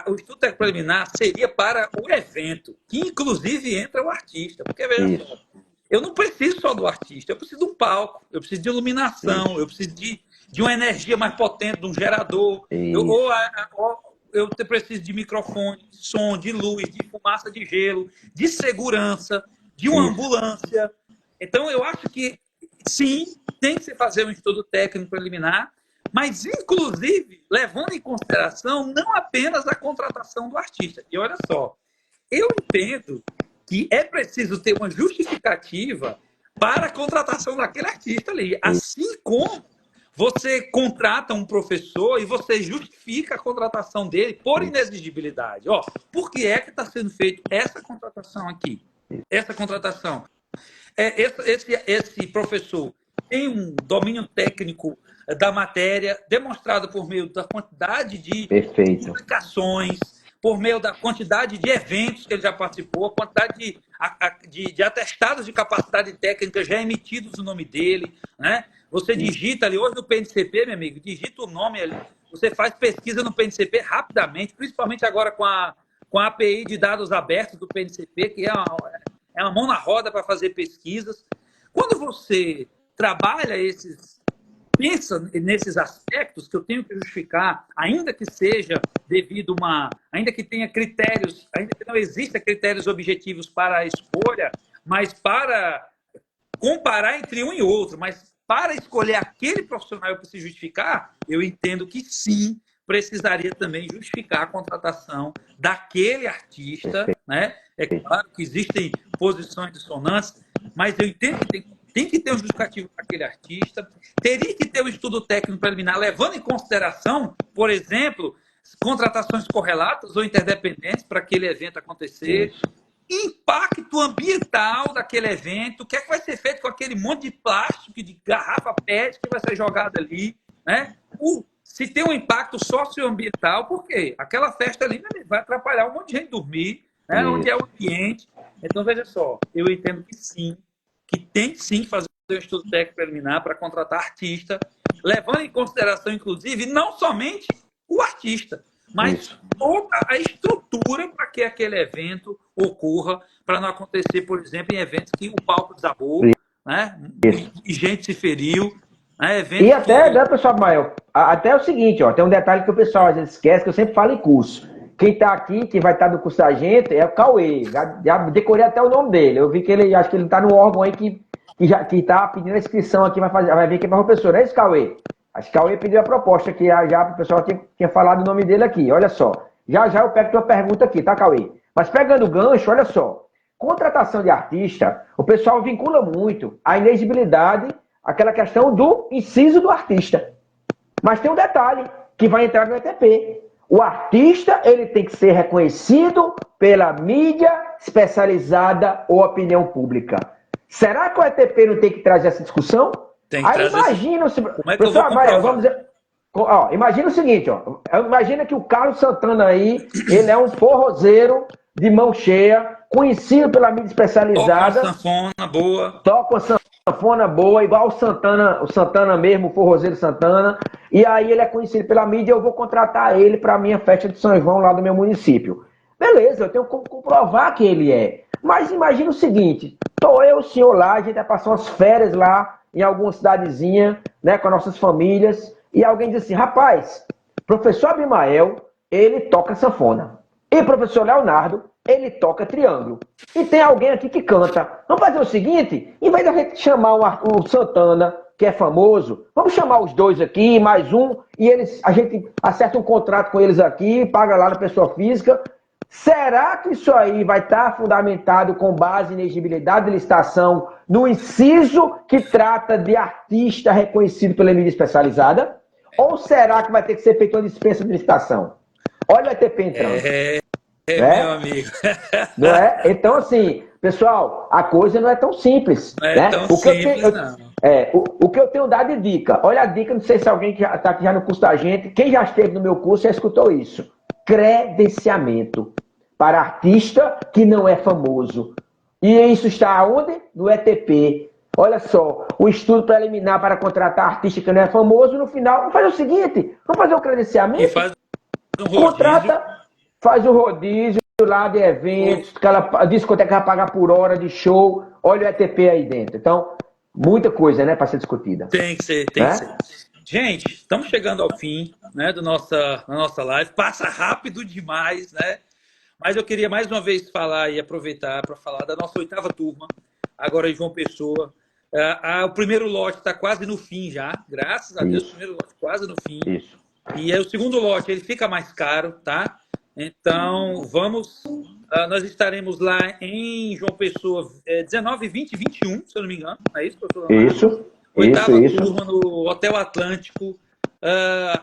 O estudo técnico preliminar seria para o evento, que inclusive entra o artista, porque veja só, eu não preciso só do artista, eu preciso de um palco, eu preciso de iluminação, eu preciso de uma energia mais potente, de um gerador, eu preciso de microfone, de som, de luz, de fumaça de gelo, de segurança, de uma ambulância. Então, eu acho que, sim, tem que se fazer um estudo técnico preliminar, mas, inclusive, levando em consideração não apenas a contratação do artista. E olha só, eu entendo que é preciso ter uma justificativa para a contratação daquele artista ali. Assim como você contrata um professor e você justifica a contratação dele por inexigibilidade. Ó, por que é que está sendo feita essa contratação aqui? Essa contratação. Esse professor tem um domínio técnico da matéria demonstrado por meio da quantidade de publicações, por meio da quantidade de eventos que ele já participou, a quantidade de atestados de capacidade técnica já emitidos no nome dele, né? Você digita ali, hoje no PNCP, meu amigo, digita o nome ali, você faz pesquisa no PNCP rapidamente, principalmente agora com com a API de dados abertos do PNCP, que é uma mão na roda para fazer pesquisas. Quando você trabalha pensa nesses aspectos que eu tenho que justificar, ainda que seja devido ainda que tenha critérios, ainda que não exista critérios objetivos para a escolha, mas para comparar entre um e outro, mas para escolher aquele profissional que se justificar, eu entendo que sim, precisaria também justificar a contratação daquele artista, né? É claro que existem posições dissonantes, mas eu entendo que tem que ter um justificativo para aquele artista, teria que ter um estudo técnico preliminar, levando em consideração, por exemplo, contratações correlatas ou interdependentes para aquele evento acontecer, impacto ambiental daquele evento, o que é que vai ser feito com aquele monte de plástico, de garrafa PET que vai ser jogado ali, né? Se tem um impacto socioambiental, por quê? Aquela festa ali vai atrapalhar um monte de gente dormir, né? Onde é o ambiente. Então, veja só, eu entendo que sim, que tem sim que fazer um estudo técnico preliminar para contratar artista, levando em consideração, inclusive, não somente o artista, mas toda a estrutura para que aquele evento ocorra, para não acontecer, por exemplo, em eventos que o palco desabou, né? E gente se feriu. Né? E até, né, pessoal, Mael, até o seguinte, ó, tem um detalhe que o pessoal às vezes esquece, que eu sempre falo em curso. Quem está aqui, quem vai estar no curso da gente, é o Cauê. Já decorei até o nome dele. Eu vi que ele, acho que ele está no órgão aí que está pedindo a inscrição aqui, vai ver quem é o professor. Não é isso, Cauê? Acho que o Cauê pediu a proposta aqui já para o pessoal que tinha falado o nome dele aqui. Olha só. Já eu pego tua pergunta aqui, tá, Cauê? Mas pegando o gancho, olha só. Contratação de artista, o pessoal vincula muito a inexigibilidade, aquela questão do inciso do artista. Mas tem um detalhe que vai entrar no ETP. O artista, ele tem que ser reconhecido pela mídia especializada ou opinião pública. Será que o ETP não tem que trazer essa discussão? Tem que trazer. Imagina Como é que pessoal, vamos dizer, ó, imagina o seguinte, ó. Imagina que o Carlos Santana aí, ele é um forrozeiro de mão cheia, conhecido pela mídia especializada. Toca uma sanfona boa. Toca uma sanfona boa, igual o Santana mesmo, o forrozeiro Santana. E aí ele é conhecido pela mídia, eu vou contratar ele para a minha festa de São João lá do meu município. Beleza, eu tenho que comprovar que ele é. Mas imagina o seguinte, tô eu, o senhor lá, a gente vai passar umas férias lá em alguma cidadezinha, né, com as nossas famílias, e alguém diz assim, rapaz, professor Abimael, ele toca sanfona. E professor Leonardo, ele toca triângulo. E tem alguém aqui que canta. Vamos fazer o seguinte, em vez da gente chamar o Santana, que é famoso, vamos chamar os dois aqui, mais um, e a gente acerta um contrato com eles aqui, paga lá na pessoa física. Será que isso aí vai estar fundamentado com base em elegibilidade de licitação no inciso que trata de artista reconhecido pela mídia especializada? Ou será que vai ter que ser feita uma dispensa de licitação? Olha o ETP entrando. Meu amigo. Não é? Então, assim, pessoal, a coisa não é tão simples. Não é né? tão simples, não. O que eu tenho dado de dica. Olha a dica, não sei se alguém que está aqui já no curso da gente, quem já esteve no meu curso já escutou isso. Credenciamento para artista que não é famoso. E isso está onde? No ETP. Olha só, o estudo preliminar para contratar artista que não é famoso, no final, vamos fazer o seguinte, vamos fazer o credenciamento. E faz um rodízio. Contrata, faz o rodízio lá de eventos, que ela diz quanto é que vai pagar por hora de show, olha o ETP aí dentro. Então, muita coisa, né, para ser discutida. Tem que ser, tem que ser. Gente, estamos chegando ao fim, né, da nossa live. Passa rápido demais, né? Mas eu queria mais uma vez falar e aproveitar para falar da nossa 8ª turma, agora em João Pessoa. O primeiro lote está quase no fim já, graças a Deus, o primeiro lote quase no fim. Isso. E aí, o segundo lote ele fica mais caro, tá? Então, nós estaremos lá em João Pessoa 19, 20 e 21, se eu não me engano. É isso, professor? Isso. 8ª turma no Hotel Atlântico.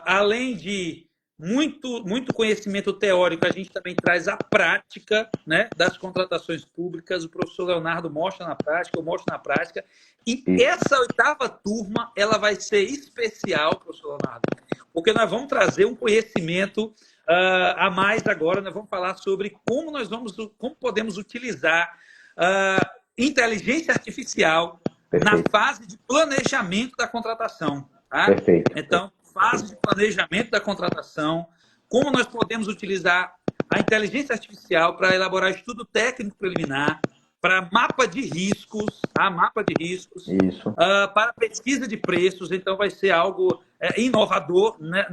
Além de muito conhecimento teórico, a gente também traz a prática, né, das contratações públicas. O professor Leonardo mostra na prática, eu mostro na prática. E essa 8ª turma ela vai ser especial, professor Leonardo, porque nós vamos trazer um conhecimento a mais agora. Nós vamos falar sobre como podemos utilizar inteligência artificial na fase de planejamento da contratação. Tá? Perfeito. Então, fase de planejamento da contratação, como nós podemos utilizar a inteligência artificial para elaborar estudo técnico preliminar, para mapa de riscos, tá? Mapa de riscos, Isso. Para pesquisa de preços. Então, vai ser algo inovador, né,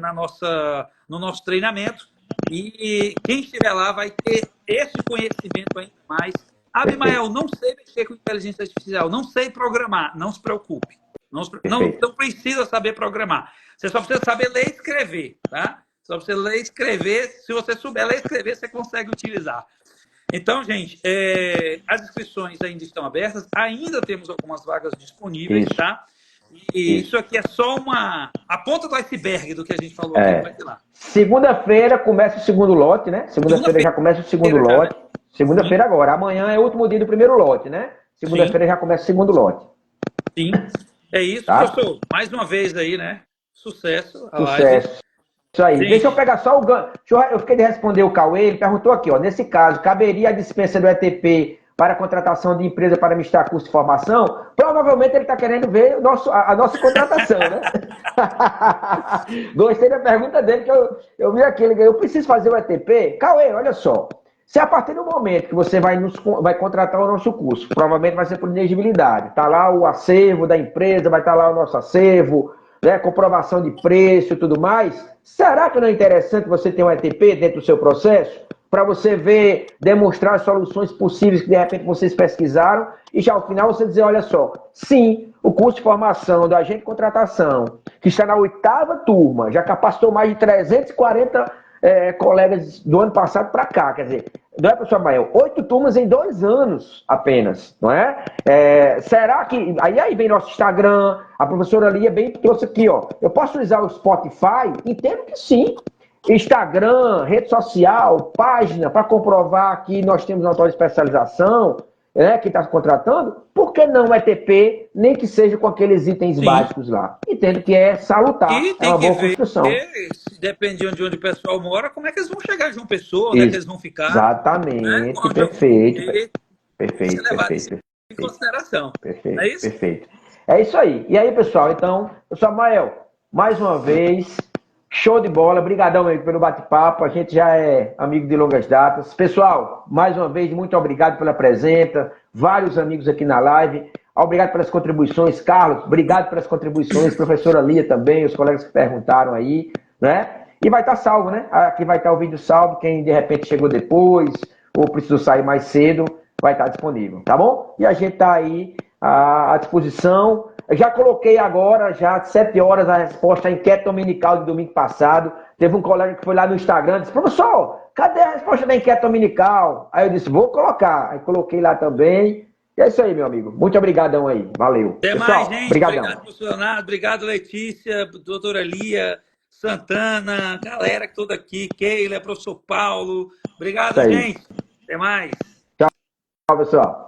no nosso treinamento. E quem estiver lá vai ter esse conhecimento ainda mais. Abimael, não sei mexer com inteligência artificial, não sei programar, não se preocupe. Não precisa saber programar. Você só precisa saber ler e escrever, tá? Só precisa ler e escrever. Se você souber ler e escrever, você consegue utilizar. Então, gente, as inscrições ainda estão abertas. Ainda temos algumas vagas disponíveis, tá? E isso aqui é só a ponta do iceberg do que a gente falou aqui. Vai ter lá. Segunda-feira começa o segundo lote, né? Segunda-feira já começa o segundo lote. Segunda-feira agora. Amanhã é o último dia do primeiro lote, né? Segunda-feira já começa o segundo lote. Sim. É isso, tá? Professor. Mais uma vez aí, né? Sucesso. Sucesso. Isso aí. Sim. Deixa eu pegar só o gancho. Eu fiquei de responder o Cauê. Ele perguntou aqui, ó. Nesse caso, caberia a dispensa do ETP para a contratação de empresa para ministrar curso de formação? Provavelmente ele está querendo ver a nossa contratação, né? Gostei da pergunta dele, que eu vi aqui. Eu preciso fazer o ETP? Cauê, olha só. Se a partir do momento que você vai contratar o nosso curso, provavelmente vai ser por inegibilidade. Está lá o acervo da empresa, vai estar lá o nosso acervo, né, comprovação de preço e tudo mais. Será que não é interessante você ter um ETP dentro do seu processo? Para você ver, demonstrar as soluções possíveis que de repente vocês pesquisaram e já ao final você dizer, olha só, sim, o curso de formação do agente de contratação, que está na 8ª turma, já capacitou mais de 340 colegas do ano passado para cá, quer dizer, não é, professor Mael? 8 turmas em 2 anos apenas, não é? Será que... Aí vem nosso Instagram, a professora Lia bem trouxe aqui, ó. Eu posso usar o Spotify? Entendo que sim. Instagram, rede social, página, para comprovar que nós temos uma tal especialização, né, que está contratando, por que não ETP, nem que seja com aqueles itens básicos lá? Entendo que é salutar, é uma boa construção. Depende de onde o pessoal mora, como é que eles vão chegar de uma pessoa, onde é que eles vão ficar. Exatamente, né? Perfeito. Em consideração. Perfeito, é isso? Perfeito. É isso aí. E aí, pessoal, então, Samuel, mais uma vez... Show de bola, brigadão aí pelo bate-papo, a gente já é amigo de longas datas. Pessoal, mais uma vez, muito obrigado pela presença, vários amigos aqui na live, obrigado pelas contribuições, Carlos, obrigado pelas contribuições, professora Lia também, os colegas que perguntaram aí, né? E vai estar salvo, né? Aqui vai estar o vídeo salvo, quem de repente chegou depois ou precisou sair mais cedo, vai estar disponível, tá bom? E a gente está aí à disposição. Eu já coloquei agora, já às 7 horas, a resposta à enquete dominical de domingo passado. Teve um colega que foi lá no Instagram e disse, professor, cadê a resposta da enquete dominical? Aí eu disse, vou colocar. Aí coloquei lá também. E é isso aí, meu amigo. Muito obrigadão aí. Valeu. Até pessoal, mais, gente. Obrigadão. Obrigado, professor Leonardo. Obrigado, Letícia, doutora Lia, Santana, galera que toda aqui, Keila, professor Paulo. Obrigado, gente. Até mais. Tchau, pessoal.